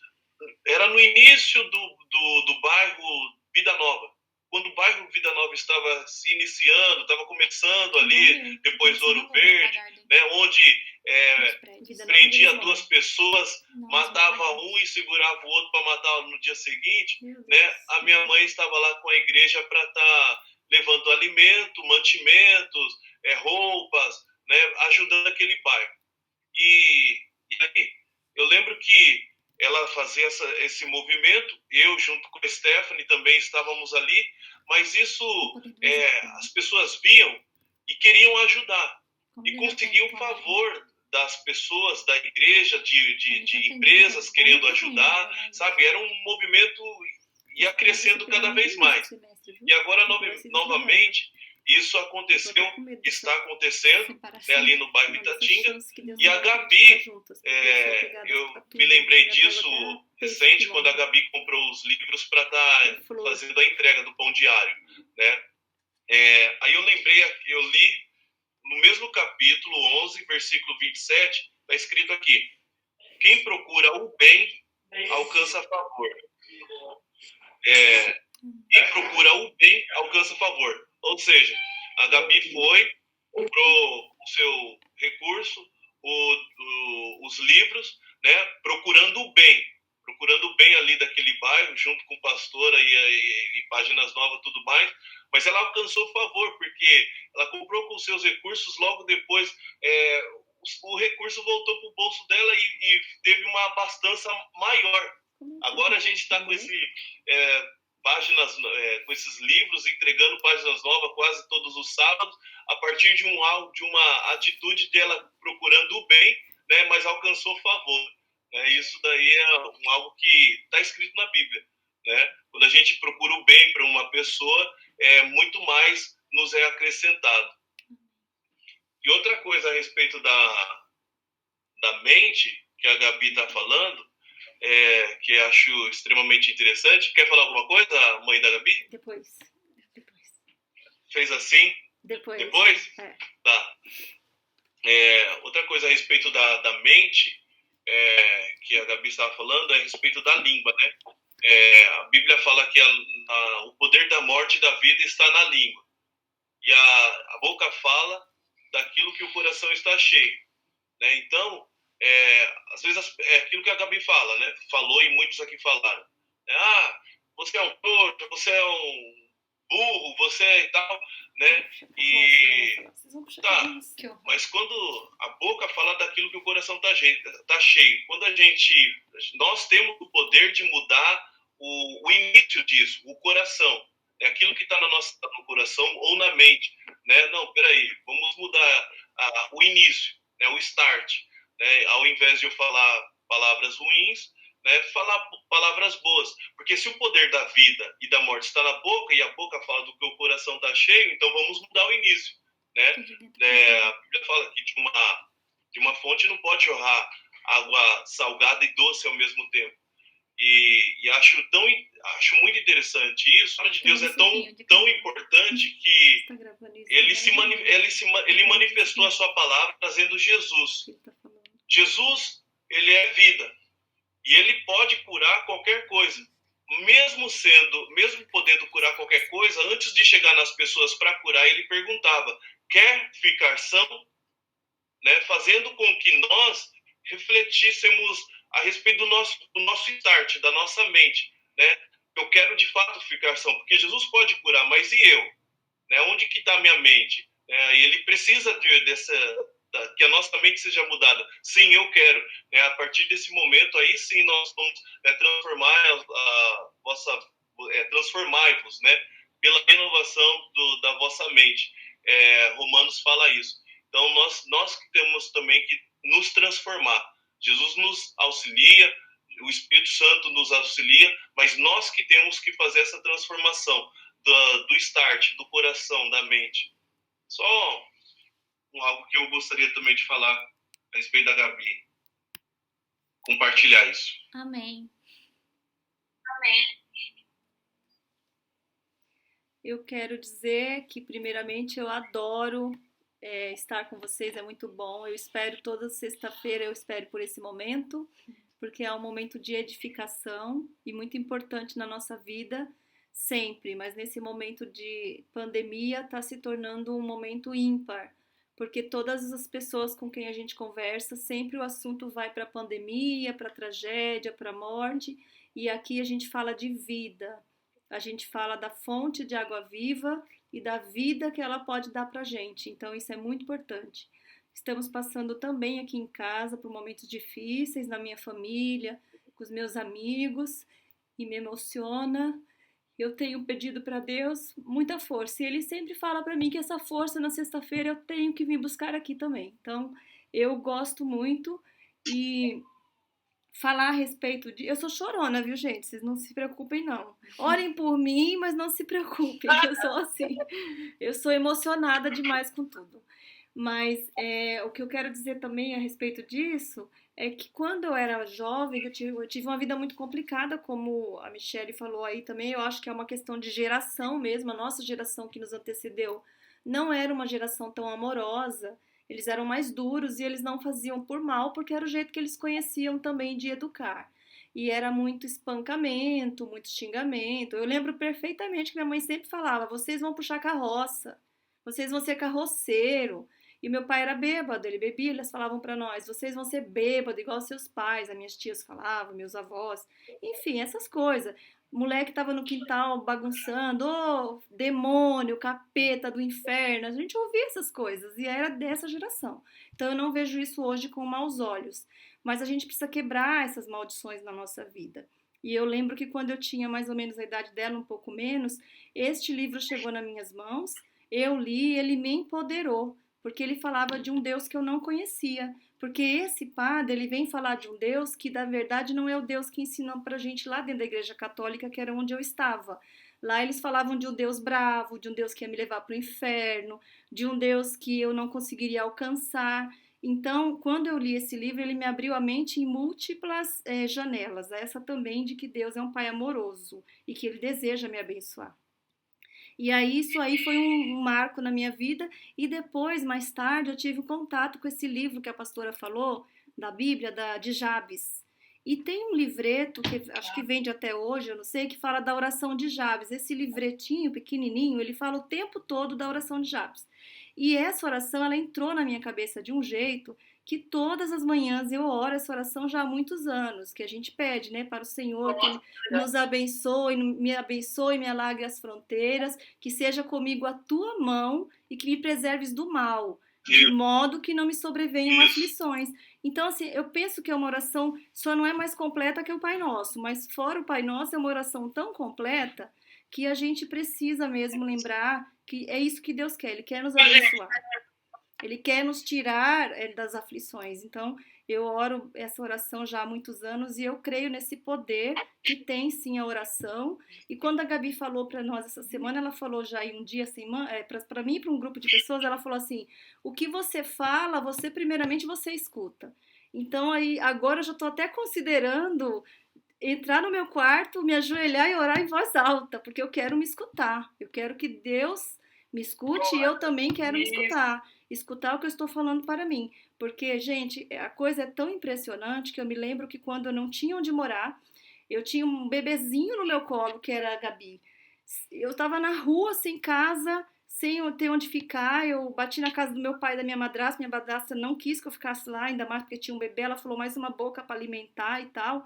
Era no início do bairro Vida Nova, quando o bairro Vida Nova estava se iniciando, estava começando ali, depois do Ouro Verde, né, onde prendia 2 pessoas, matava um e segurava o outro para matar no dia seguinte, né? A minha mãe estava lá com a igreja para estar levando alimento, mantimentos, roupas, né, ajudando aquele bairro. E aí, eu lembro que ela fazia esse movimento, eu junto com a Stephanie também estávamos ali, mas isso as pessoas viam e queriam ajudar, e conseguiam o favor das pessoas da igreja, de empresas querendo ajudar, sabe? Era um movimento, ia crescendo cada vez mais. E agora, novamente, isso está acontecendo, né, ali no bairro Itatinga. E a Gabi, eu me lembrei disso recente, quando a Gabi comprou os livros para estar fazendo a entrega do pão diário, né? Aí eu li no mesmo capítulo 11, versículo 27, está escrito aqui: quem procura o bem alcança favor. Quem procura o bem alcança favor. Ou seja, a Gabi comprou o seu recurso, os livros, né, procurando o bem ali daquele bairro, junto com Pastora e Páginas Novas e tudo mais, mas ela alcançou favor, porque ela comprou com seus recursos, logo depois o recurso voltou para o bolso dela e teve uma abastança maior. Agora a gente está com com esses livros, entregando Páginas Novas quase todos os sábados, a partir de uma atitude dela procurando o bem, né, mas alcançou favor. Isso daí é algo que está escrito na Bíblia. Né? Quando a gente procura o bem para uma pessoa, muito mais nos é acrescentado. E outra coisa a respeito da mente, que a Gabi está falando, que eu acho extremamente interessante. Quer falar alguma coisa, mãe da Gabi? Depois. Fez assim? Depois? Tá. Outra coisa a respeito da mente, que a Gabi estava falando, é a respeito da língua, né? A Bíblia fala que o poder da morte e da vida está na língua. E a boca fala daquilo que o coração está cheio. Né? Então, às vezes é aquilo que a Gabi fala, né? Falou e muitos aqui falaram. Você é um torto, você é um burro, você é e tal, né? Mas quando a boca fala daquilo que o coração tá cheio, quando nós temos o poder de mudar o início disso, o coração, aquilo que está no coração ou na mente, né? Não, peraí, vamos mudar o início, né? O start, né? Ao invés de eu falar palavras ruins, né? Falar palavras boas, porque se o poder da vida e da morte está na boca e a boca fala do que o coração está cheio, então vamos mudar o início, né? A Bíblia fala que de uma fonte não pode jorrar água salgada e doce ao mesmo tempo. E acho muito interessante isso. A palavra de Deus é tão importante que ele manifestou a sua palavra trazendo Jesus. Jesus, ele é vida. E ele pode curar qualquer coisa. Mesmo podendo curar qualquer coisa, antes de chegar nas pessoas para curar, ele perguntava: quer ficar são? Né? Fazendo com que nós refletíssemos a respeito do nosso start, da nossa mente. Né? Eu quero de fato ficar são, porque Jesus pode curar, mas e eu? Né? Onde que está a minha mente? E ele precisa que a nossa mente seja mudada. Sim, eu quero. A partir desse momento, aí sim nós vamos transformai-vos, né? Pela renovação da vossa mente. Romanos fala isso. Então, nós temos também que nos transformar. Jesus nos auxilia, o Espírito Santo nos auxilia, mas nós que temos que fazer essa transformação do start, do coração, da mente. Só algo que eu gostaria também de falar a respeito da Gabi. Compartilhar isso. Amém. Eu quero dizer que, primeiramente, eu adoro estar com vocês, é muito bom. Eu espero toda sexta-feira, eu espero por esse momento, porque é um momento de edificação e muito importante na nossa vida, sempre. Mas nesse momento de pandemia está se tornando um momento ímpar, porque todas as pessoas com quem a gente conversa, sempre o assunto vai para a pandemia, para a tragédia, para a morte, e aqui a gente fala de vida. A gente fala da fonte de água viva e da vida que ela pode dar para a gente. Então, isso é muito importante. Estamos passando também aqui em casa por momentos difíceis, na minha família, com os meus amigos, e me emociona. Eu tenho pedido para Deus muita força. E Ele sempre fala para mim que essa força na sexta-feira eu tenho que vir buscar aqui também. Então, eu gosto muito e falar a respeito de... Eu sou chorona, viu, gente? Vocês não se preocupem, não. Orem por mim, mas não se preocupem. Eu sou assim. Eu sou emocionada demais com tudo. Mas o que eu quero dizer também a respeito disso é que quando eu era jovem, eu tive uma vida muito complicada, como a Michelle falou aí também. Eu acho que é uma questão de geração mesmo. A nossa geração que nos antecedeu não era uma geração tão amorosa. Eles eram mais duros e eles não faziam por mal, porque era o jeito que eles conheciam também de educar. E era muito espancamento, muito xingamento. Eu lembro perfeitamente que minha mãe sempre falava: vocês vão puxar carroça, vocês vão ser carroceiro. E meu pai era bêbado, ele bebia, eles falavam para nós, vocês vão ser bêbados igual seus pais, as minhas tias falavam, meus avós, enfim, essas coisas. Moleque tava no quintal bagunçando, ô, demônio, capeta do inferno, a gente ouvia essas coisas e era dessa geração. Então eu não vejo isso hoje com maus olhos, mas a gente precisa quebrar essas maldições na nossa vida. E eu lembro que quando eu tinha mais ou menos a idade dela, um pouco menos, este livro chegou nas minhas mãos, eu li, ele me empoderou, porque ele falava de um Deus que eu não conhecia. Porque esse padre, ele vem falar de um Deus que, na verdade, não é o Deus que ensinou pra gente lá dentro da Igreja Católica, que era onde eu estava. Lá eles falavam de um Deus bravo, de um Deus que ia me levar para o inferno, de um Deus que eu não conseguiria alcançar. Então, quando eu li esse livro, ele me abriu a mente em múltiplas janelas. Essa também de que Deus é um Pai amoroso e que Ele deseja me abençoar. E aí, isso aí foi um marco na minha vida. E depois, mais tarde, eu tive um contato com esse livro que a pastora falou, da Bíblia, de Jabes. E tem um livreto, que acho que vende até hoje, eu não sei, que fala da oração de Jabes. Esse livretinho pequenininho, ele fala o tempo todo da oração de Jabes. E essa oração, ela entrou na minha cabeça de um jeito que todas as manhãs eu oro essa oração já há muitos anos, que a gente pede, né, para o Senhor que Ele nos abençoe, me alargue as fronteiras, que seja comigo a tua mão e que me preserves do mal, de modo que não me sobrevenham aflições. Então, assim, eu penso que é uma oração, só não é mais completa que o Pai Nosso, mas fora o Pai Nosso é uma oração tão completa que a gente precisa mesmo lembrar que é isso que Deus quer, Ele quer nos abençoar. Ele quer nos tirar das aflições. Então, eu oro essa oração já há muitos anos e eu creio nesse poder que tem sim a oração. E quando a Gabi falou para nós essa semana, ela falou já em um dia, assim, para mim e para um grupo de pessoas, ela falou assim, o que você fala, primeiramente você escuta. Então, aí, agora eu já estou até considerando entrar no meu quarto, me ajoelhar e orar em voz alta, porque eu quero me escutar. Eu quero que Deus me escute e eu também quero me escutar o que eu estou falando para mim. Porque, gente, a coisa é tão impressionante que eu me lembro que quando eu não tinha onde morar, eu tinha um bebezinho no meu colo, que era a Gabi. Eu estava na rua, sem casa, sem ter onde ficar. Eu bati na casa do meu pai e da minha madrasta não quis que eu ficasse lá, ainda mais porque tinha um bebê. Ela falou, mais uma boca para alimentar e tal.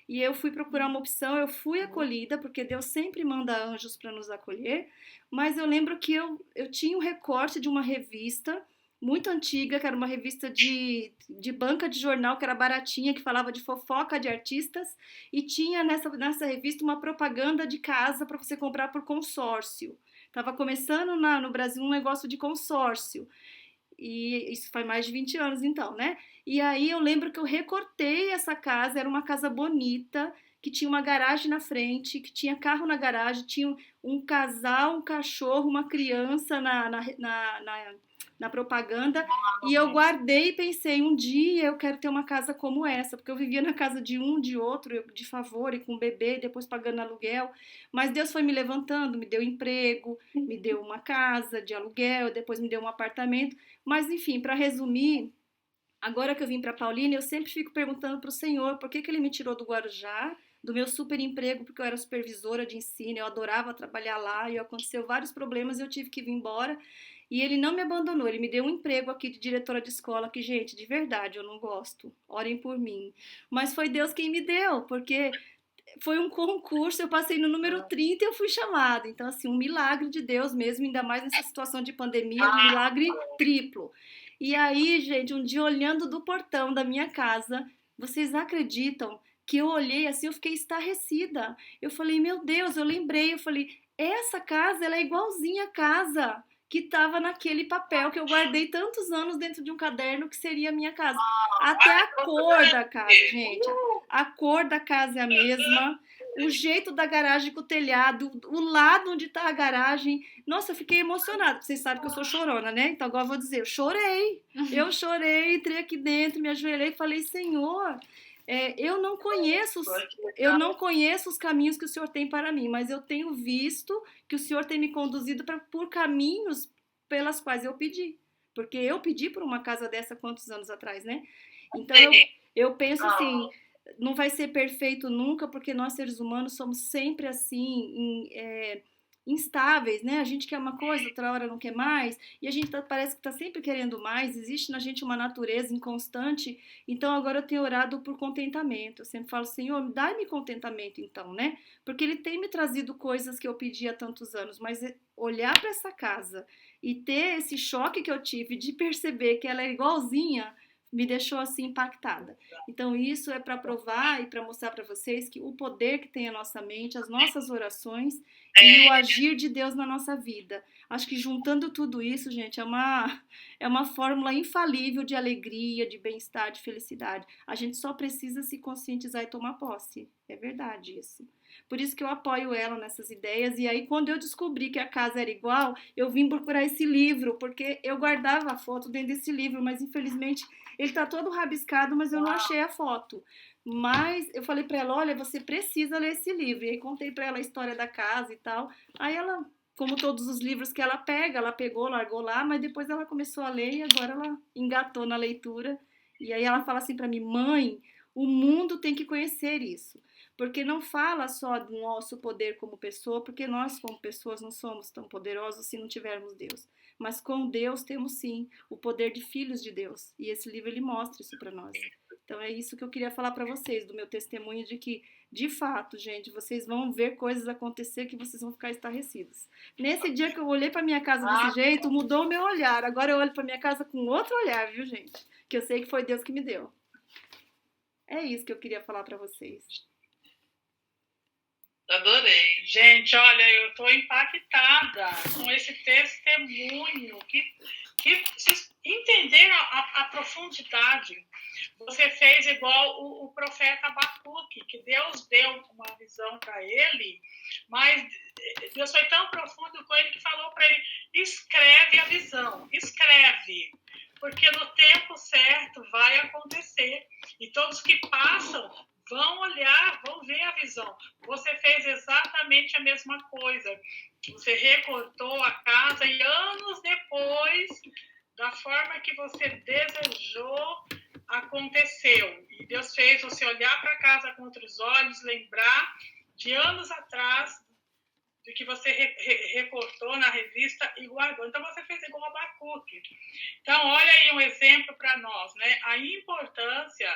E eu fui procurar uma opção, eu fui acolhida, porque Deus sempre manda anjos para nos acolher. Mas eu lembro que eu tinha um recorte de uma revista muito antiga, que era uma revista de banca de jornal, que era baratinha, que falava de fofoca de artistas, e tinha nessa revista uma propaganda de casa para você comprar por consórcio. Estava começando no Brasil um negócio de consórcio, e isso faz mais de 20 anos então, né? E aí eu lembro que eu recortei essa casa, era uma casa bonita, que tinha uma garagem na frente, que tinha carro na garagem, tinha um casal, um cachorro, uma criança na propaganda, e eu guardei e pensei, um dia eu quero ter uma casa como essa, porque eu vivia na casa de um, de outro, de favor, e com um bebê, depois pagando aluguel, mas Deus foi me levantando, me deu emprego, me deu uma casa de aluguel, depois me deu um apartamento, mas enfim, para resumir, agora que eu vim para Paulínia, eu sempre fico perguntando para o Senhor por que Ele me tirou do Guarujá, do meu super emprego, porque eu era supervisora de ensino, eu adorava trabalhar lá, e aconteceu vários problemas, eu tive que vir embora, e Ele não me abandonou, Ele me deu um emprego aqui de diretora de escola, que, gente, de verdade, eu não gosto, orem por mim, mas foi Deus quem me deu, porque foi um concurso, eu passei no número 30 e eu fui chamada, então, assim, um milagre de Deus mesmo, ainda mais nessa situação de pandemia, um milagre triplo. E aí, gente, um dia olhando do portão da minha casa, vocês acreditam que eu olhei assim, eu fiquei estarrecida. Eu falei, meu Deus, eu falei, essa casa, ela é igualzinha à casa que estava naquele papel que eu guardei tantos anos dentro de um caderno que seria a minha casa. Até a cor da casa, gente. A cor da casa é a mesma. O jeito da garagem com o telhado, o lado onde está a garagem. Nossa, eu fiquei emocionada. Vocês sabem que eu sou chorona, né? Então agora eu vou dizer, eu chorei. Eu chorei, entrei aqui dentro, me ajoelhei e falei, Senhor, eu não conheço os caminhos que o Senhor tem para mim, mas eu tenho visto que o Senhor tem me conduzido por caminhos pelas quais eu pedi. Porque eu pedi por uma casa dessa quantos anos atrás, né? Então eu penso assim, não vai ser perfeito nunca, porque nós seres humanos somos sempre assim, instáveis, né? A gente quer uma coisa, outra hora não quer mais, e a gente parece que está sempre querendo mais, existe na gente uma natureza inconstante, então agora eu tenho orado por contentamento. Eu sempre falo, Senhor, dá-me contentamento então, né? Porque Ele tem me trazido coisas que eu pedi há tantos anos, mas olhar para essa casa e ter esse choque que eu tive de perceber que ela é igualzinha, me deixou assim impactada. Então isso é para provar e para mostrar para vocês que o poder que tem a nossa mente, as nossas orações e o agir de Deus na nossa vida. Acho que juntando tudo isso, gente, é uma fórmula infalível de alegria, de bem-estar, de felicidade. A gente só precisa se conscientizar e tomar posse. É verdade isso. Por isso que eu apoio ela nessas ideias. E aí, quando eu descobri que a casa era igual, eu vim procurar esse livro, porque eu guardava a foto dentro desse livro, mas infelizmente ele tá todo rabiscado, mas eu não achei a foto. Mas eu falei para ela, olha, você precisa ler esse livro. E aí contei para ela a história da casa e tal. Aí ela, como todos os livros que ela pega, ela pegou, largou lá, mas depois ela começou a ler e agora ela engatou na leitura. E aí ela fala assim para mim, mãe, o mundo tem que conhecer isso. Porque não fala só do nosso poder como pessoa, porque nós como pessoas não somos tão poderosos se não tivermos Deus. Mas com Deus temos sim o poder de filhos de Deus. E esse livro ele mostra isso para nós. Então é isso que eu queria falar para vocês, do meu testemunho de que, de fato, gente, vocês vão ver coisas acontecer que vocês vão ficar estarrecidos. Nesse dia que eu olhei para minha casa desse jeito, mudou o meu olhar. Agora eu olho para minha casa com outro olhar, viu, gente? Que eu sei que foi Deus que me deu. É isso que eu queria falar para vocês. Adorei. Gente, olha, eu estou impactada com esse testemunho, que vocês entenderam a profundidade. Você fez igual o profeta Abacuque, que Deus deu uma visão para ele, mas Deus foi tão profundo com ele que falou para ele, escreve a visão, escreve, porque no tempo certo vai acontecer. E todos que passam vão olhar, vão ver a visão. Você fez exatamente a mesma coisa. Você recortou a casa e anos depois, da forma que você desejou, aconteceu. E Deus fez você olhar para a casa com outros olhos, lembrar de anos atrás, de que você recortou na revista e guardou. Então, você fez igual a Abacuque. Então, olha aí um exemplo para nós, né? A importância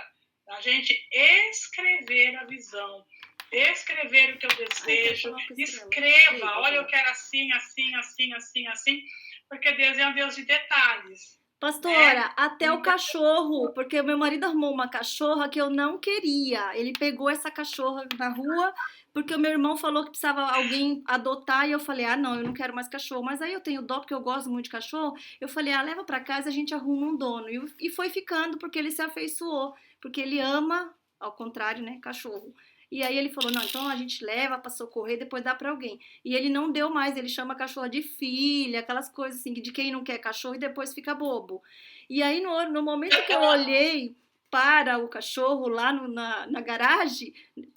a gente escrever a visão, escrever o que eu desejo, escreva, olha, eu quero assim, assim, assim, assim, assim, porque Deus é um Deus de detalhes. Pastora, até o cachorro, porque o meu marido arrumou uma cachorra que eu não queria. Ele pegou essa cachorra na rua, porque o meu irmão falou que precisava alguém adotar, e eu falei, não, eu não quero mais cachorro. Mas aí eu tenho dó, porque eu gosto muito de cachorro, eu falei, leva pra casa, a gente arruma um dono. E foi ficando, porque ele se afeiçoou, porque ele ama, ao contrário, né, cachorro. E aí ele falou, não, então a gente leva pra socorrer, depois dá pra alguém. E ele não deu mais, ele chama a cachorra de filha, aquelas coisas assim, de quem não quer cachorro e depois fica bobo. E aí no momento que eu olhei para o cachorro lá na garagem,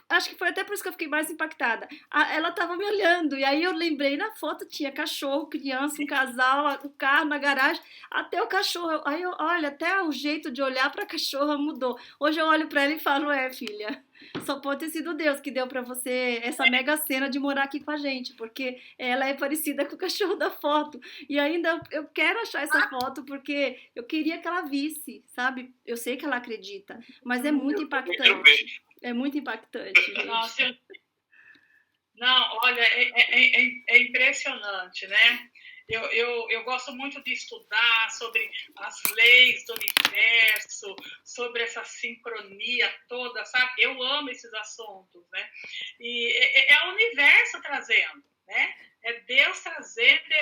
acho que foi até por isso que eu fiquei mais impactada. Ela tava me olhando, e aí eu lembrei, na foto tinha cachorro, criança, um casal, o carro na garagem, até o cachorro. Aí eu, olha, até o jeito de olhar pra cachorra mudou. Hoje eu olho pra ela e falo, filha, só pode ter sido Deus que deu pra você essa mega cena de morar aqui com a gente, porque ela é parecida com o cachorro da foto. E ainda eu quero achar essa foto, porque eu queria que ela visse, sabe? Eu sei que ela acredita, mas é muito impactante. É muito impactante, gente. Nossa, não, olha, é impressionante, né? Eu gosto muito de estudar sobre as leis do universo, sobre essa sincronia toda, sabe? Eu amo esses assuntos, né? E é o universo trazendo, né? É Deus trazendo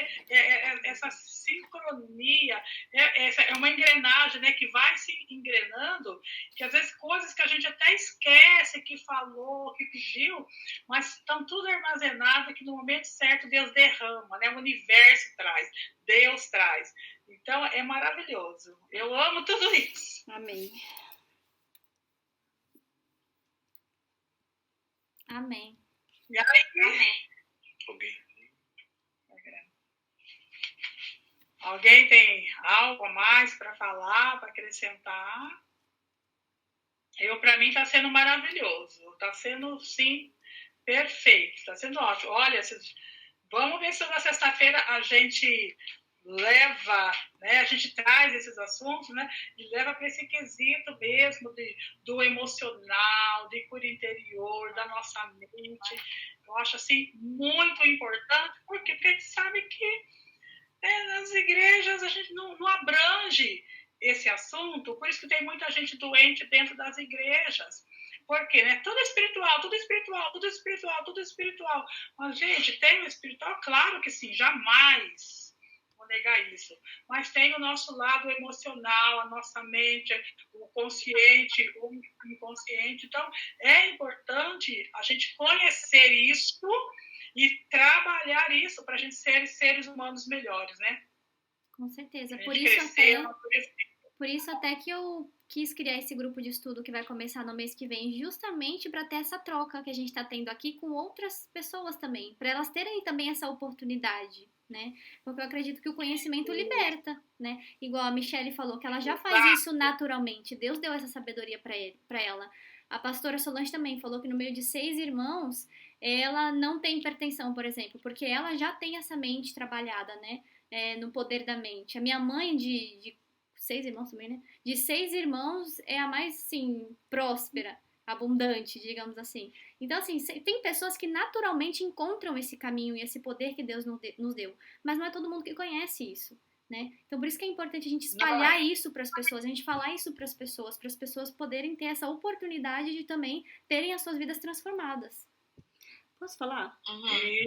essa sincronia, é uma engrenagem, né, que vai se engrenando, que às vezes coisas que a gente até esquece que falou, que pediu, mas estão tudo armazenado que no momento certo Deus derrama, né? O universo traz, Deus traz. Então é maravilhoso. Eu amo tudo isso. Amém. Amém. E aí, Amém. Alguém tem algo a mais para falar, para acrescentar? Para mim, está sendo maravilhoso. Está sendo, sim, perfeito. Está sendo ótimo. Olha, vamos ver isso na sexta-feira a gente leva, né, a gente traz esses assuntos, né, e leva para esse quesito mesmo do emocional, de cura interior, da nossa mente. Eu acho assim muito importante, porque a gente sabe que nas igrejas a gente não abrange esse assunto, por isso que tem muita gente doente dentro das igrejas. Por quê? Né? Tudo espiritual, tudo espiritual, tudo espiritual, tudo espiritual. Mas, gente, tem o espiritual? Claro que sim, jamais vou negar isso. Mas tem o nosso lado emocional, a nossa mente, o consciente, o inconsciente. Então, é importante a gente conhecer isso e trabalhar isso para a gente ser seres humanos melhores, né? Com certeza. Pra Por gente isso, crescer, até, amadurecer. por isso até que eu quis criar esse grupo de estudo que vai começar no mês que vem, justamente para ter essa troca que a gente está tendo aqui com outras pessoas também, para elas terem também essa oportunidade, né? Porque eu acredito que o conhecimento liberta, né? Igual a Michelle falou, que ela já faz isso naturalmente. Deus deu essa sabedoria para ela. A pastora Solange também falou que no meio de 6 irmãos, ela não tem hipertensão, por exemplo, porque ela já tem essa mente trabalhada, né? No poder da mente. A minha mãe de 6 irmãos também, né? De 6 irmãos é a mais, assim, próspera, abundante, digamos assim. Então, assim, tem pessoas que naturalmente encontram esse caminho e esse poder que Deus nos deu, mas não é todo mundo que conhece isso, né? Então, por isso que é importante a gente espalhar isso para as pessoas, a gente falar isso para as pessoas poderem ter essa oportunidade de também terem as suas vidas transformadas. Posso falar?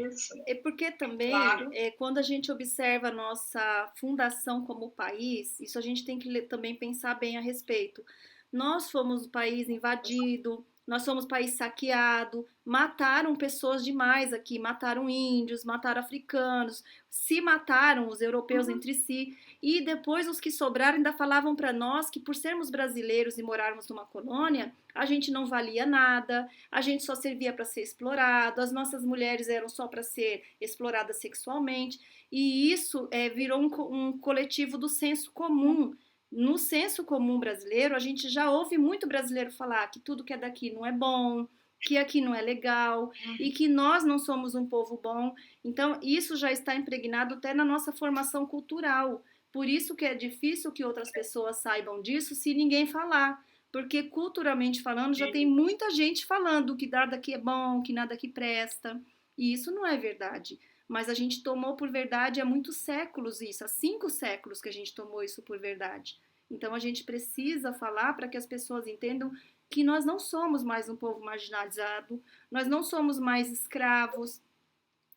Isso. É porque também, Claro. quando a gente observa a nossa fundação como país, isso a gente tem que também pensar bem a respeito. Nós fomos um país invadido, nós fomos um país saqueado, mataram pessoas demais aqui, mataram índios, mataram africanos, se mataram os europeus entre si, e depois os que sobraram ainda falavam para nós que por sermos brasileiros e morarmos numa colônia, a gente não valia nada, a gente só servia para ser explorado, as nossas mulheres eram só para ser exploradas sexualmente, e isso virou um coletivo do senso comum. No senso comum brasileiro, a gente já ouve muito brasileiro falar que tudo que é daqui não é bom, que aqui não é legal, e que nós não somos um povo bom. Então, isso já está impregnado até na nossa formação cultural. Por isso que é difícil que outras pessoas saibam disso se ninguém falar. Porque culturalmente falando, já tem muita gente falando que nada aqui é bom, que nada aqui presta. E isso não é verdade. Mas a gente tomou por verdade há muitos séculos isso, há 5 séculos que a gente tomou isso por verdade. Então a gente precisa falar para que as pessoas entendam que nós não somos mais um povo marginalizado, nós não somos mais escravos,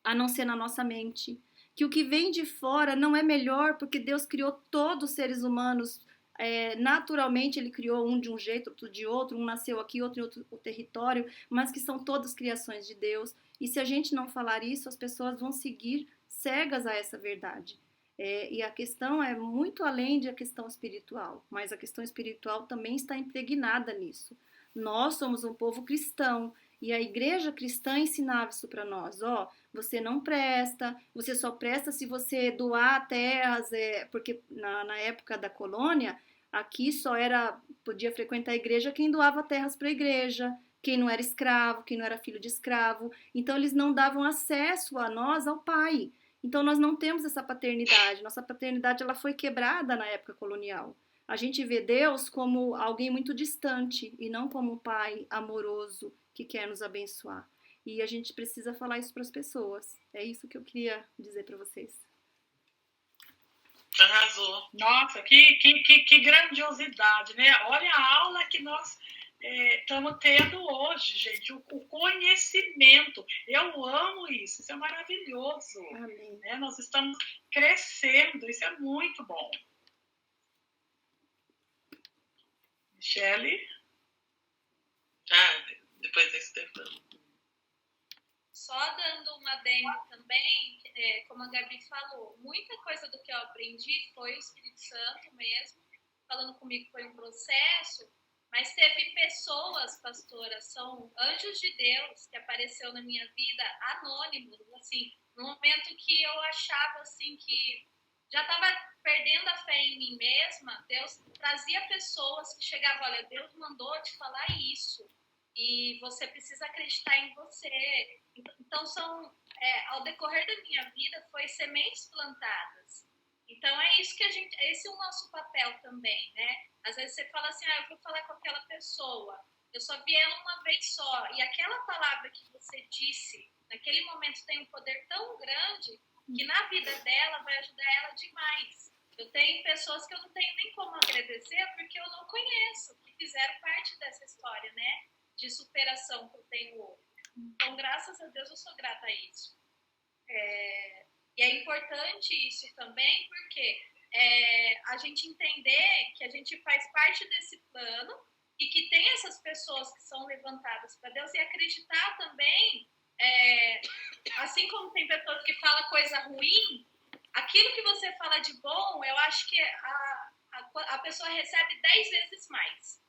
a não ser na nossa mente. Que o que vem de fora não é melhor, porque Deus criou todos os seres humanos naturalmente. Ele criou um de um jeito, outro de outro, um nasceu aqui, outro em outro território, mas que são todas criações de Deus. E se a gente não falar isso, as pessoas vão seguir cegas a essa verdade. E a questão é muito além da questão espiritual, mas a questão espiritual também está impregnada nisso. Nós somos um povo cristão, e a igreja cristã ensinava isso para nós. Você não presta, você só presta se você doar terras, porque na época da colônia, aqui só podia frequentar a igreja quem doava terras para a igreja, quem não era escravo, quem não era filho de escravo. Então, eles não davam acesso a nós, ao Pai. Então, nós não temos essa paternidade. Nossa paternidade ela foi quebrada na época colonial. A gente vê Deus como alguém muito distante e não como um Pai amoroso que quer nos abençoar. E a gente precisa falar isso para as pessoas. É isso que eu queria dizer para vocês. Arrasou. Nossa, que grandiosidade, né? Olha a aula que nós estamos tendo hoje, gente. O conhecimento. Eu amo isso. Isso é maravilhoso. Amém. Né? Nós estamos crescendo. Isso é muito bom. Michele? Depois desse tempo. Só dando uma adendo também, como a Gabi falou, muita coisa do que eu aprendi foi o Espírito Santo mesmo, falando comigo foi um processo, mas teve pessoas, pastora, são anjos de Deus que apareceu na minha vida, anônimos, assim, no momento que eu achava assim que já estava perdendo a fé em mim mesma, Deus trazia pessoas que chegavam, olha, Deus mandou te falar isso, e você precisa acreditar em você. Então, são ao decorrer da minha vida, foi sementes plantadas. Então, é isso que esse é o nosso papel também, né? Às vezes você fala assim, eu vou falar com aquela pessoa, eu só vi ela uma vez só, e aquela palavra que você disse, naquele momento tem um poder tão grande, que na vida dela vai ajudar ela demais. Eu tenho pessoas que eu não tenho nem como agradecer, porque eu não conheço, que fizeram parte dessa história, né? De superação que eu tenho hoje. Então, graças a Deus, eu sou grata a isso. E é importante isso também, porque a gente entender que a gente faz parte desse plano e que tem essas pessoas que são levantadas para Deus e acreditar também, assim como tem pessoas que falam coisa ruim, aquilo que você fala de bom, eu acho que a pessoa recebe 10 vezes mais,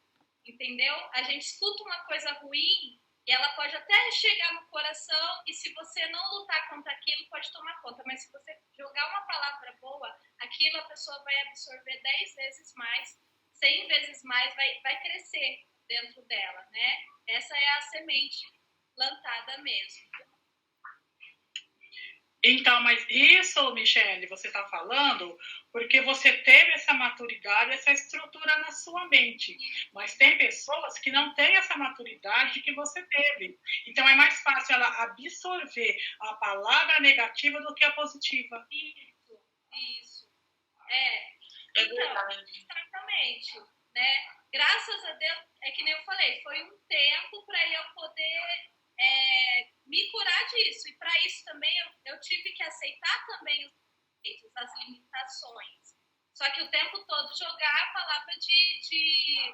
entendeu? A gente escuta uma coisa ruim e ela pode até chegar no coração e se você não lutar contra aquilo, pode tomar conta. Mas se você jogar uma palavra boa, aquilo a pessoa vai absorver 10 vezes mais, 100 vezes mais, vai crescer dentro dela, né? Essa é a semente plantada mesmo. Então, mas isso, Michele, você está falando porque você teve essa maturidade, essa estrutura na sua mente. Mas tem pessoas que não têm essa maturidade que você teve. Então, é mais fácil ela absorver a palavra negativa do que a positiva. Isso. Então, exatamente. Né? Graças a Deus, é que nem eu falei, foi um tempo para eu poder me curar disso. E para isso também eu tive que aceitar também os defeitos, as limitações. Só que o tempo todo jogar a palavra de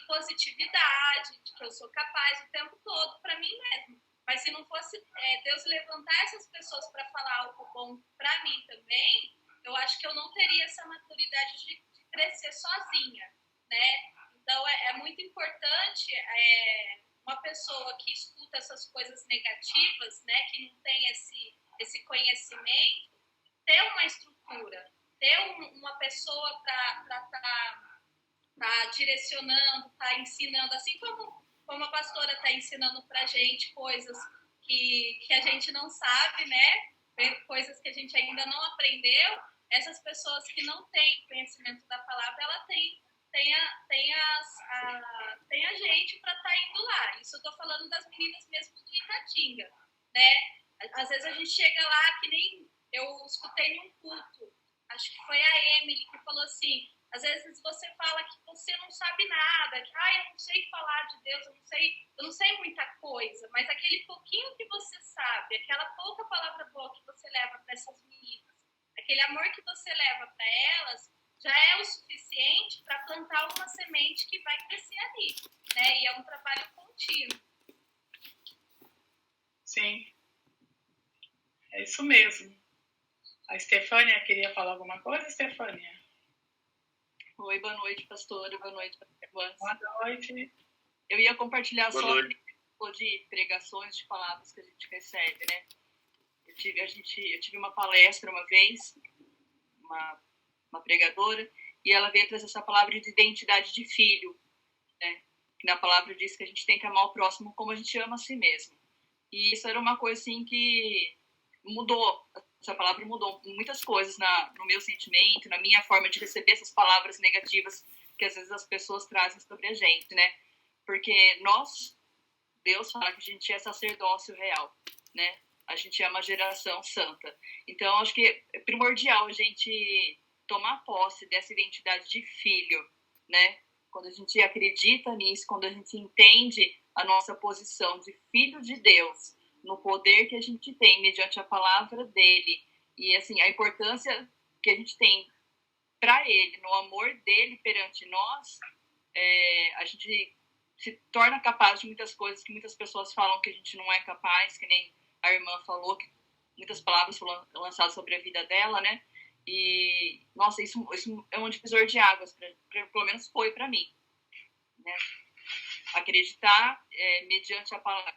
positividade, de que eu sou capaz o tempo todo para mim mesmo. Mas se não fosse Deus levantar essas pessoas para falar algo bom para mim também, eu acho que eu não teria essa maturidade de crescer sozinha, né? Então é muito importante uma pessoa que escuta essas coisas negativas, né, que não tem esse conhecimento, ter uma estrutura, ter uma pessoa para estar direcionando, estar ensinando, assim como a pastora está ensinando para a gente coisas que a gente não sabe, né, coisas que a gente ainda não aprendeu. Essas pessoas que não têm conhecimento da palavra, ela tem a gente para estar indo lá. Isso eu estou falando das meninas mesmo de Itatinga, né? Às vezes a gente chega lá, que nem eu escutei em um culto, acho que foi a Emily que falou assim, às vezes você fala que você não sabe nada, que eu não sei falar de Deus, eu não sei muita coisa, mas aquele pouquinho que você sabe, aquela pouca palavra boa que você leva para essas meninas, aquele amor que você leva para elas, já é o suficiente para plantar uma semente que vai crescer ali, né? E é um trabalho contínuo. Sim, é isso mesmo. A Estefânia queria falar alguma coisa, Estefânia? Oi, boa noite, pastora. Boa noite, Boa noite. Eu ia compartilhar boa só noite. de pregações, de palavras que a gente recebe, né? Eu tive uma palestra uma vez, uma pregadora, e ela veio trazer essa palavra de identidade de filho, né? Na palavra diz que a gente tem que amar o próximo como a gente ama a si mesmo. E isso era uma coisa assim que mudou, essa palavra mudou muitas coisas no meu sentimento, na minha forma de receber essas palavras negativas que às vezes as pessoas trazem sobre a gente, né? Porque Deus fala que a gente é sacerdócio real, né? A gente é uma geração santa. Então, acho que é primordial a gente tomar posse dessa identidade de filho, né? Quando a gente acredita nisso, quando a gente entende a nossa posição de filho de Deus, no poder que a gente tem mediante a palavra dele, e assim, a importância que a gente tem para ele, no amor dele perante nós, a gente se torna capaz de muitas coisas que muitas pessoas falam que a gente não é capaz, que nem a irmã falou, que muitas palavras foram lançadas sobre a vida dela, né? E, nossa, isso é um divisor de águas, pelo menos foi para mim, né? Acreditar mediante a palavra,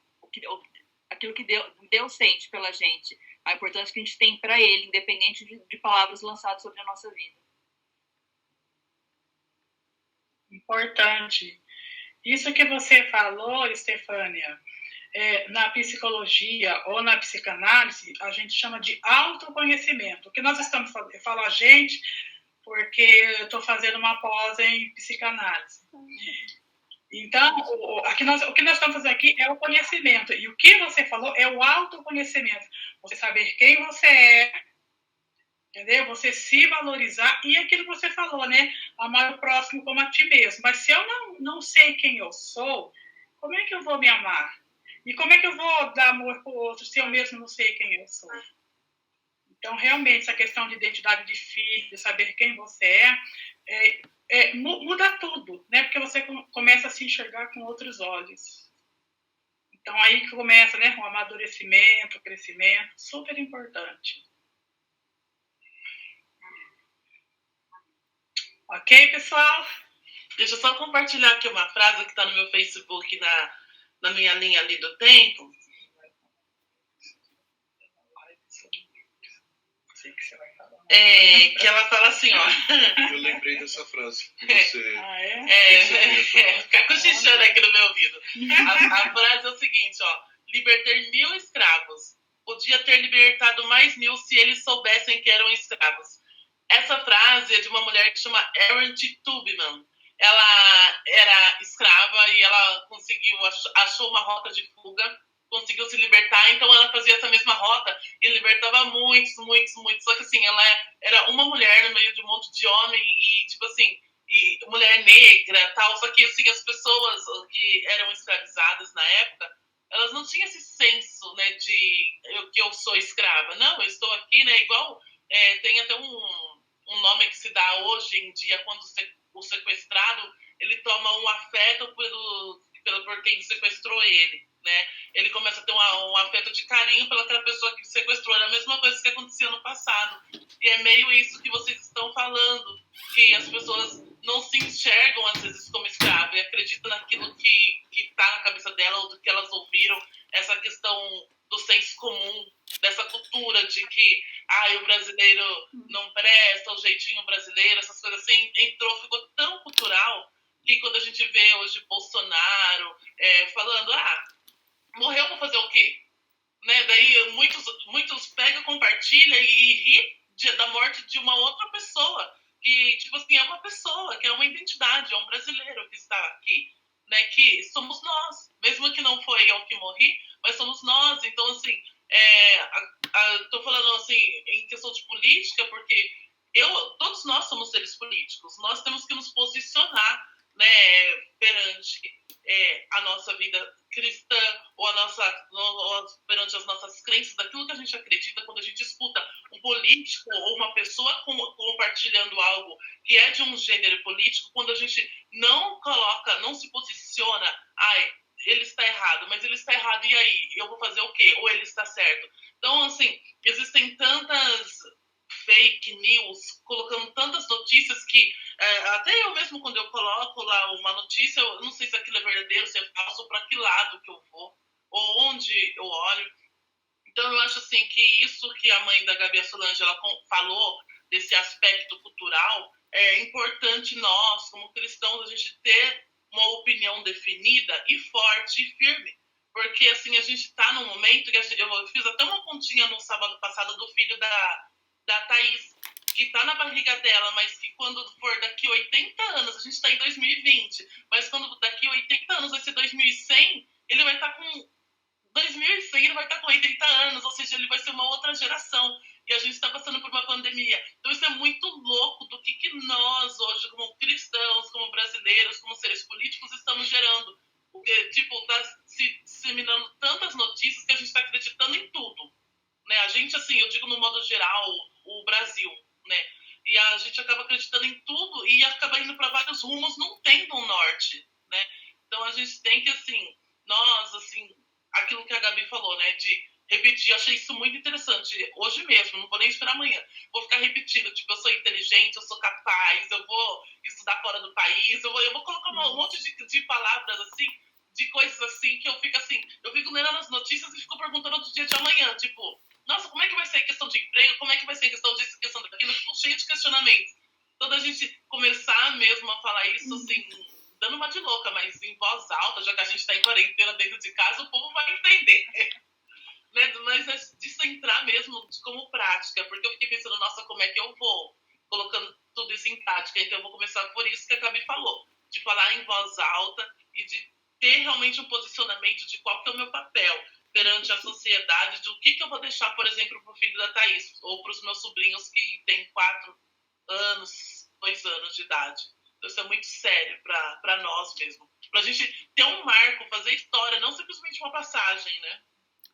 aquilo que Deus sente pela gente, a importância que a gente tem para ele, independente de palavras lançadas sobre a nossa vida. Importante. Isso que você falou, Estefânia, na psicologia ou na psicanálise, a gente chama de autoconhecimento. O que nós estamos fazendo, eu falo a gente, porque eu estou fazendo uma pós em psicanálise. Então, o que nós estamos fazendo aqui é o conhecimento. E o que você falou é o autoconhecimento. Você saber quem você é, entendeu? Você se valorizar e aquilo que você falou, né? Amar o próximo como a ti mesmo. Mas se eu não sei quem eu sou, como é que eu vou me amar? E como é que eu vou dar amor para o outro se eu mesmo não sei quem eu sou? Então, realmente, essa questão de identidade de filho, de saber quem você muda tudo, né? Porque você começa a se enxergar com outros olhos. Então, aí que começa, né? O amadurecimento, o crescimento, super importante. Ok, pessoal? Deixa eu só compartilhar aqui uma frase que está no meu Facebook, na minha linha ali do tempo. Que ela fala assim, ó. Eu lembrei dessa frase que você... Fica cochichando aqui no meu ouvido. A frase é o seguinte, ó. Libertar 1000 escravos. Podia ter libertado mais 1000 se eles soubessem que eram escravos. Essa frase é de uma mulher que chama Erin Tubman. Ela era escrava e ela achou uma rota de fuga, conseguiu se libertar, então ela fazia essa mesma rota e libertava muitos. Só que assim, ela era uma mulher no meio de um monte de homem e tipo assim, e mulher negra, tal. Só que assim, as pessoas que eram escravizadas na época, elas não tinham esse senso, né, que eu sou escrava. Não, eu estou aqui, né, igual tem até um nome que se dá hoje em dia quando o sequestrado ele toma um afeto por quem sequestrou ele, né? Ele começa a ter um afeto de carinho pelaquela pessoa que sequestrou. Era a mesma coisa que acontecia no passado. E é meio isso que vocês estão falando, que as pessoas não se enxergam às vezes como escravo e acreditam naquilo que está na cabeça dela ou do que elas ouviram. Essa questão do senso comum, dessa cultura de que o brasileiro não presta, o jeitinho brasileiro, essas coisas assim, ficou tão cultural que quando a gente vê hoje Bolsonaro falando, morreu pra fazer o quê? Né? Daí muitos pegam, compartilham e ri da morte de uma outra pessoa, que tipo assim, é uma pessoa, que é uma identidade, é um brasileiro que está aqui, né? Que somos nós, mesmo que não foi eu que morri, mas somos nós. Então assim, tô falando assim em questão de política, porque todos nós somos seres políticos, nós temos que nos posicionar, né, perante a nossa vida cristã ou perante as nossas crenças, daquilo que a gente acredita. Quando a gente escuta um político ou uma pessoa compartilhando algo que é de um gênero político, quando a gente não se posiciona, ele está errado, mas ele está errado, e aí? Eu vou fazer o quê? Ou ele está certo? Então, assim, existem tantas fake news, colocando tantas notícias que até eu mesmo, quando eu coloco lá uma notícia, eu não sei se aquilo é verdadeiro, se é falso, para que lado que eu vou, ou onde eu olho. Então, eu acho assim que isso que a mãe da Gabi Solange ela falou, desse aspecto cultural, é importante nós, como cristãos, a gente ter uma opinião definida e forte e firme. Porque, assim, a gente está num momento que eu fiz até uma continha no sábado passado do filho da Thaís, que está na barriga dela, mas que quando for daqui 80 anos, a gente está em 2020, mas quando daqui 80 anos vai ser 2100, ele vai estar com 2100, ele vai estar com 80 anos, ou seja, ele vai ser uma outra geração. E a gente está passando por uma pandemia. Então isso é muito louco do que nós hoje, como cristãos, como brasileiros, como seres políticos, estamos gerando. Porque, tipo, está se disseminando tantas notícias que a gente está acreditando em tudo. Né? A gente, assim, eu digo no modo geral, o Brasil, né? E a gente acaba acreditando em tudo e acaba indo para vários rumos, não tendo um norte, né? Então a gente tem que, assim, nós, assim, aquilo que a Gabi falou, né? De repetir, eu achei isso muito interessante. Hoje mesmo, não vou nem esperar amanhã. Vou ficar repetindo, tipo, eu sou inteligente, eu sou capaz, eu vou estudar fora do país, eu vou colocar um monte de palavras, assim, de coisas assim, que eu fico lendo as notícias e fico perguntando do dia de amanhã, tipo, nossa, como é que vai ser a questão de emprego? Como é que vai ser a questão disso, a questão daquilo? Eu fico cheio de questionamentos. Então, a gente começar mesmo a falar isso, assim, dando uma de louca, mas em voz alta, já que a gente está em quarentena dentro de casa, o povo vai entender. Né? Mas é descentrar mesmo como prática, porque eu fiquei pensando, nossa, como é que eu vou colocando tudo isso em prática? Então eu vou começar por isso que a Gabi falou, de falar em voz alta e de ter realmente um posicionamento de qual que é o meu papel perante a sociedade, do que eu vou deixar, por exemplo, para o filho da Thaís, ou para os meus sobrinhos que têm 4 anos, 2 anos de idade. Então isso é muito sério para nós mesmo. Para a gente ter um marco, fazer história, não simplesmente uma passagem, né?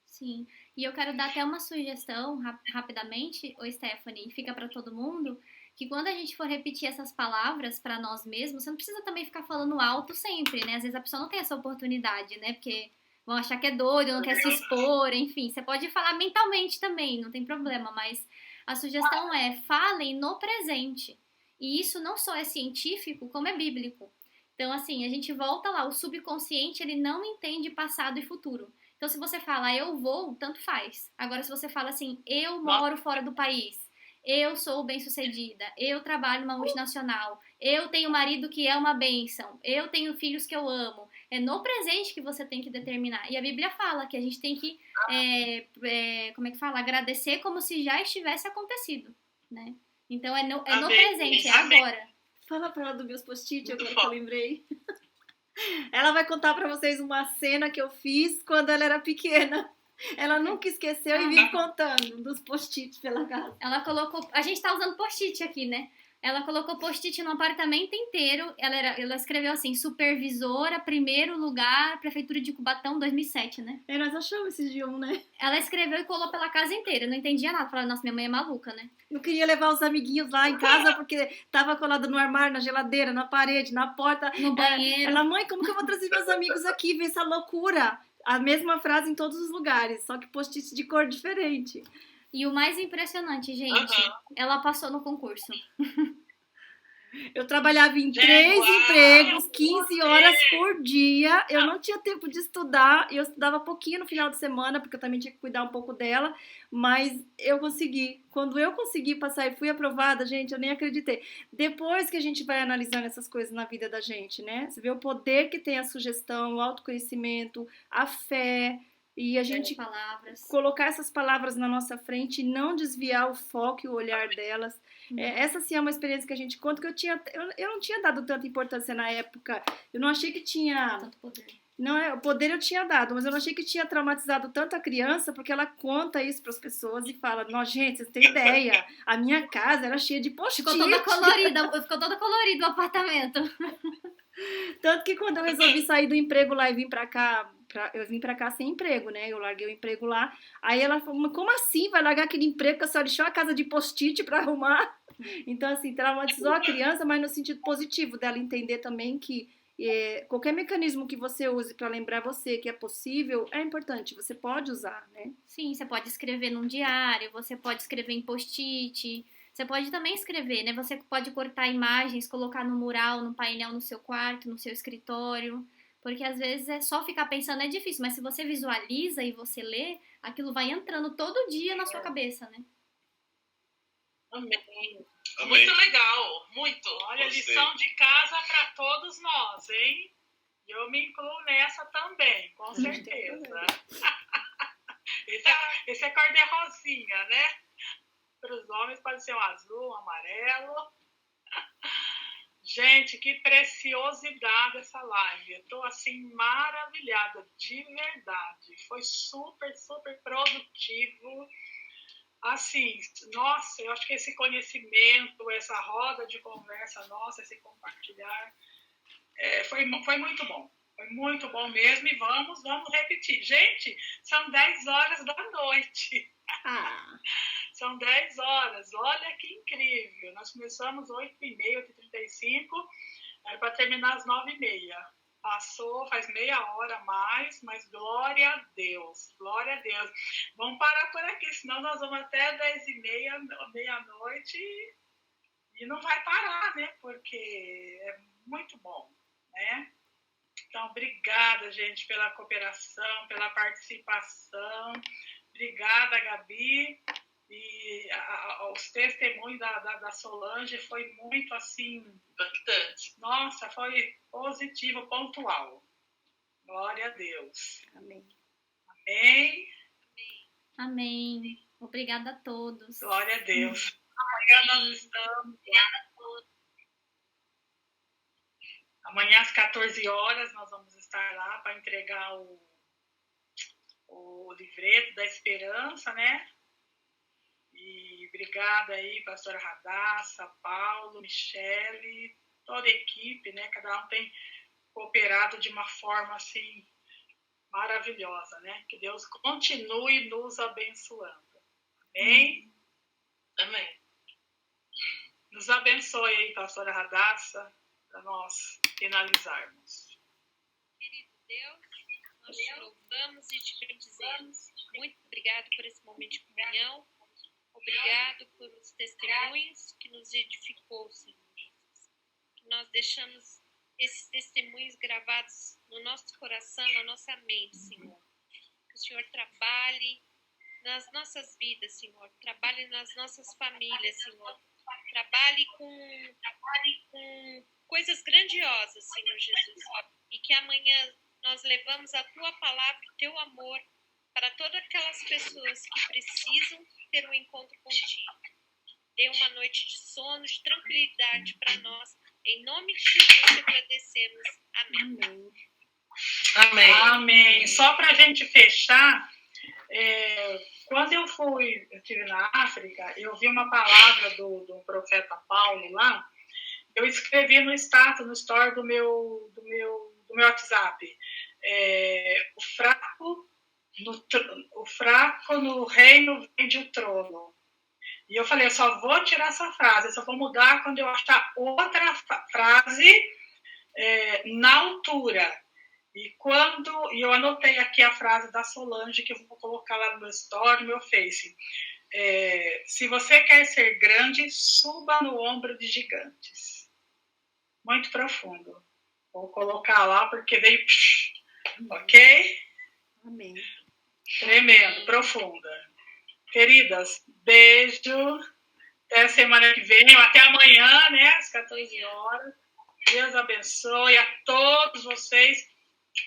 Sim, e eu quero dar até uma sugestão rapidamente, ô Stephanie, e fica para todo mundo, que quando a gente for repetir essas palavras para nós mesmos, você não precisa também ficar falando alto sempre, né? Às vezes a pessoa não tem essa oportunidade, né? Porque vão achar que é doido, não quer se expor, enfim. Você pode falar mentalmente também, não tem problema, mas a sugestão é falem no presente. E isso não só é científico, como é bíblico. Então, assim, a gente volta lá, o subconsciente, ele não entende passado e futuro. Então, se você fala eu vou, tanto faz. Agora, se você fala assim, eu moro fora do país, eu sou bem-sucedida, eu trabalho numa multinacional, eu tenho um marido que é uma bênção, eu tenho filhos que eu amo. É no presente que você tem que determinar. E a Bíblia fala que a gente tem que, como é que fala? Agradecer como se já estivesse acontecido, né? Então, é no presente, é agora. Fala pra ela dos meus post-it, agora que eu lembrei. Ela vai contar pra vocês uma cena que eu fiz quando ela era pequena. Ela nunca esqueceu e vive contando dos post-its pela casa. Ela colocou... A gente tá usando post-it aqui, né? Ela colocou post-it no apartamento inteiro. Ela escreveu assim, supervisora, primeiro lugar, Prefeitura de Cubatão, 2007, né? Nós achamos esses dias né? Ela escreveu e colou pela casa inteira. Eu não entendia nada. Falei, nossa, minha mãe é maluca, né? Não queria levar os amiguinhos lá em casa porque tava colado no armário, na geladeira, na parede, na porta. No banheiro. Ela, mãe, como que eu vou trazer meus amigos aqui, ver essa loucura? A mesma frase em todos os lugares, só que post-it de cor diferente. E o mais impressionante, gente, ela passou no concurso. Eu trabalhava em 3 empregos, 15 horas por dia. Eu não tinha tempo de estudar. Eu estudava pouquinho no final de semana, porque eu também tinha que cuidar um pouco dela. Mas eu consegui. Quando eu consegui passar e fui aprovada, gente, eu nem acreditei. Depois que a gente vai analisando essas coisas na vida da gente, né? Você vê o poder que tem a sugestão, o autoconhecimento, a fé. E a gente colocar essas palavras na nossa frente e não desviar o foco e o olhar delas. Essa sim é uma experiência que a gente conta, que eu não tinha dado tanta importância na época. Eu não achei que tinha... Tanto poder. Não, o poder eu tinha dado, mas eu não achei que tinha traumatizado tanto a criança, porque ela conta isso para as pessoas e fala, nossa, gente, vocês têm ideia, a minha casa era cheia de post-it. Ficou toda colorida o apartamento. Tanto que quando eu resolvi sair do emprego lá e vim pra cá, eu vim pra cá sem emprego, né? Eu larguei o emprego lá. Aí ela falou, mas como assim? Vai largar aquele emprego que a senhora deixou a casa de post-it pra arrumar? Então, assim, traumatizou a criança, mas no sentido positivo dela entender também que qualquer mecanismo que você use para lembrar você que é possível é importante, você pode usar, né? Sim, você pode escrever num diário, você pode escrever em post-it, você pode também escrever, né? Você pode cortar imagens, colocar no mural, no painel no seu quarto, no seu escritório, porque às vezes é só ficar pensando é difícil, mas se você visualiza e você lê, aquilo vai entrando todo dia na sua cabeça, né? Amém. Muito legal, muito. Olha, lição de casa para todos nós, hein? Eu me incluo nessa também, com certeza. Esse é cor de rosinha, né? Para os homens pode ser um azul, um amarelo. Gente, que preciosidade essa live. Eu estou assim maravilhada, de verdade. Foi super, super produtivo. Assim, nossa, eu acho que esse conhecimento, essa roda de conversa nossa, esse compartilhar, foi muito bom. Foi muito bom mesmo e vamos repetir. Gente, são 10 horas da noite. São 10 horas, olha que incrível. Nós começamos 8h30, 8h35, era para terminar às 9h30. Passou, faz meia hora a mais, mas glória a Deus, glória a Deus. Vamos parar por aqui, senão nós vamos até 10h30, meia-noite, e não vai parar, né? Porque é muito bom, né? Então, obrigada, gente, pela cooperação, pela participação. Obrigada, Gabi. E os testemunhos da Solange foi muito assim, Impactante. nossa, foi positivo, pontual. Glória a Deus. Amém. Amém. Amém. Obrigada a todos. Glória a Deus. Amanhã nós estamos. Amanhã às 14 horas nós vamos estar lá para entregar o livreto da esperança, né? E obrigada aí, pastora Radassa, Paulo, Michele, toda a equipe, né? Cada um tem cooperado de uma forma assim maravilhosa, né? Que Deus continue nos abençoando. Amém? Amém. Nos abençoe aí, pastora Radassa, para nós finalizarmos. Querido Deus, nós te louvamos e te bendizemos. Muito obrigado por esse momento de comunhão. Obrigado pelos testemunhos que nos edificou, Senhor Jesus. Que nós deixamos esses testemunhos gravados no nosso coração, na nossa mente, Senhor. Que o Senhor trabalhe nas nossas vidas, Senhor. Trabalhe nas nossas famílias, Senhor. Trabalhe com coisas grandiosas, Senhor Jesus. E que amanhã nós levamos a Tua palavra, o Teu amor para todas aquelas pessoas que precisam ter um encontro contigo. Dê uma noite de sono, de tranquilidade para nós. Em nome de Jesus te agradecemos. Amém. Amém. Amém. Só para a gente fechar, quando eu estive na África, eu vi uma palavra do profeta Paulo lá. Eu escrevi no status, no story do meu WhatsApp. O fraco no reino vende o trono. E eu falei, eu só vou tirar essa frase, eu só vou mudar quando eu achar outra frase na altura. E eu anotei aqui a frase da Solange, que eu vou colocar lá no meu story, no meu Face. Se você quer ser grande, suba no ombro de gigantes. Muito profundo. Vou colocar lá porque veio... Ok? Amém. Tremendo, profunda. Queridas, beijo. Até a semana que vem, ou até amanhã, né? Às 14 horas. Deus abençoe a todos vocês.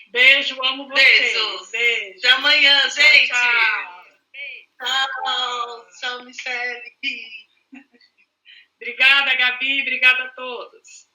Beijo, amo vocês. Beijo. Até amanhã, gente. Tchau. Tchau. Tchau, Michele. Obrigada, Gabi. Obrigada a todos.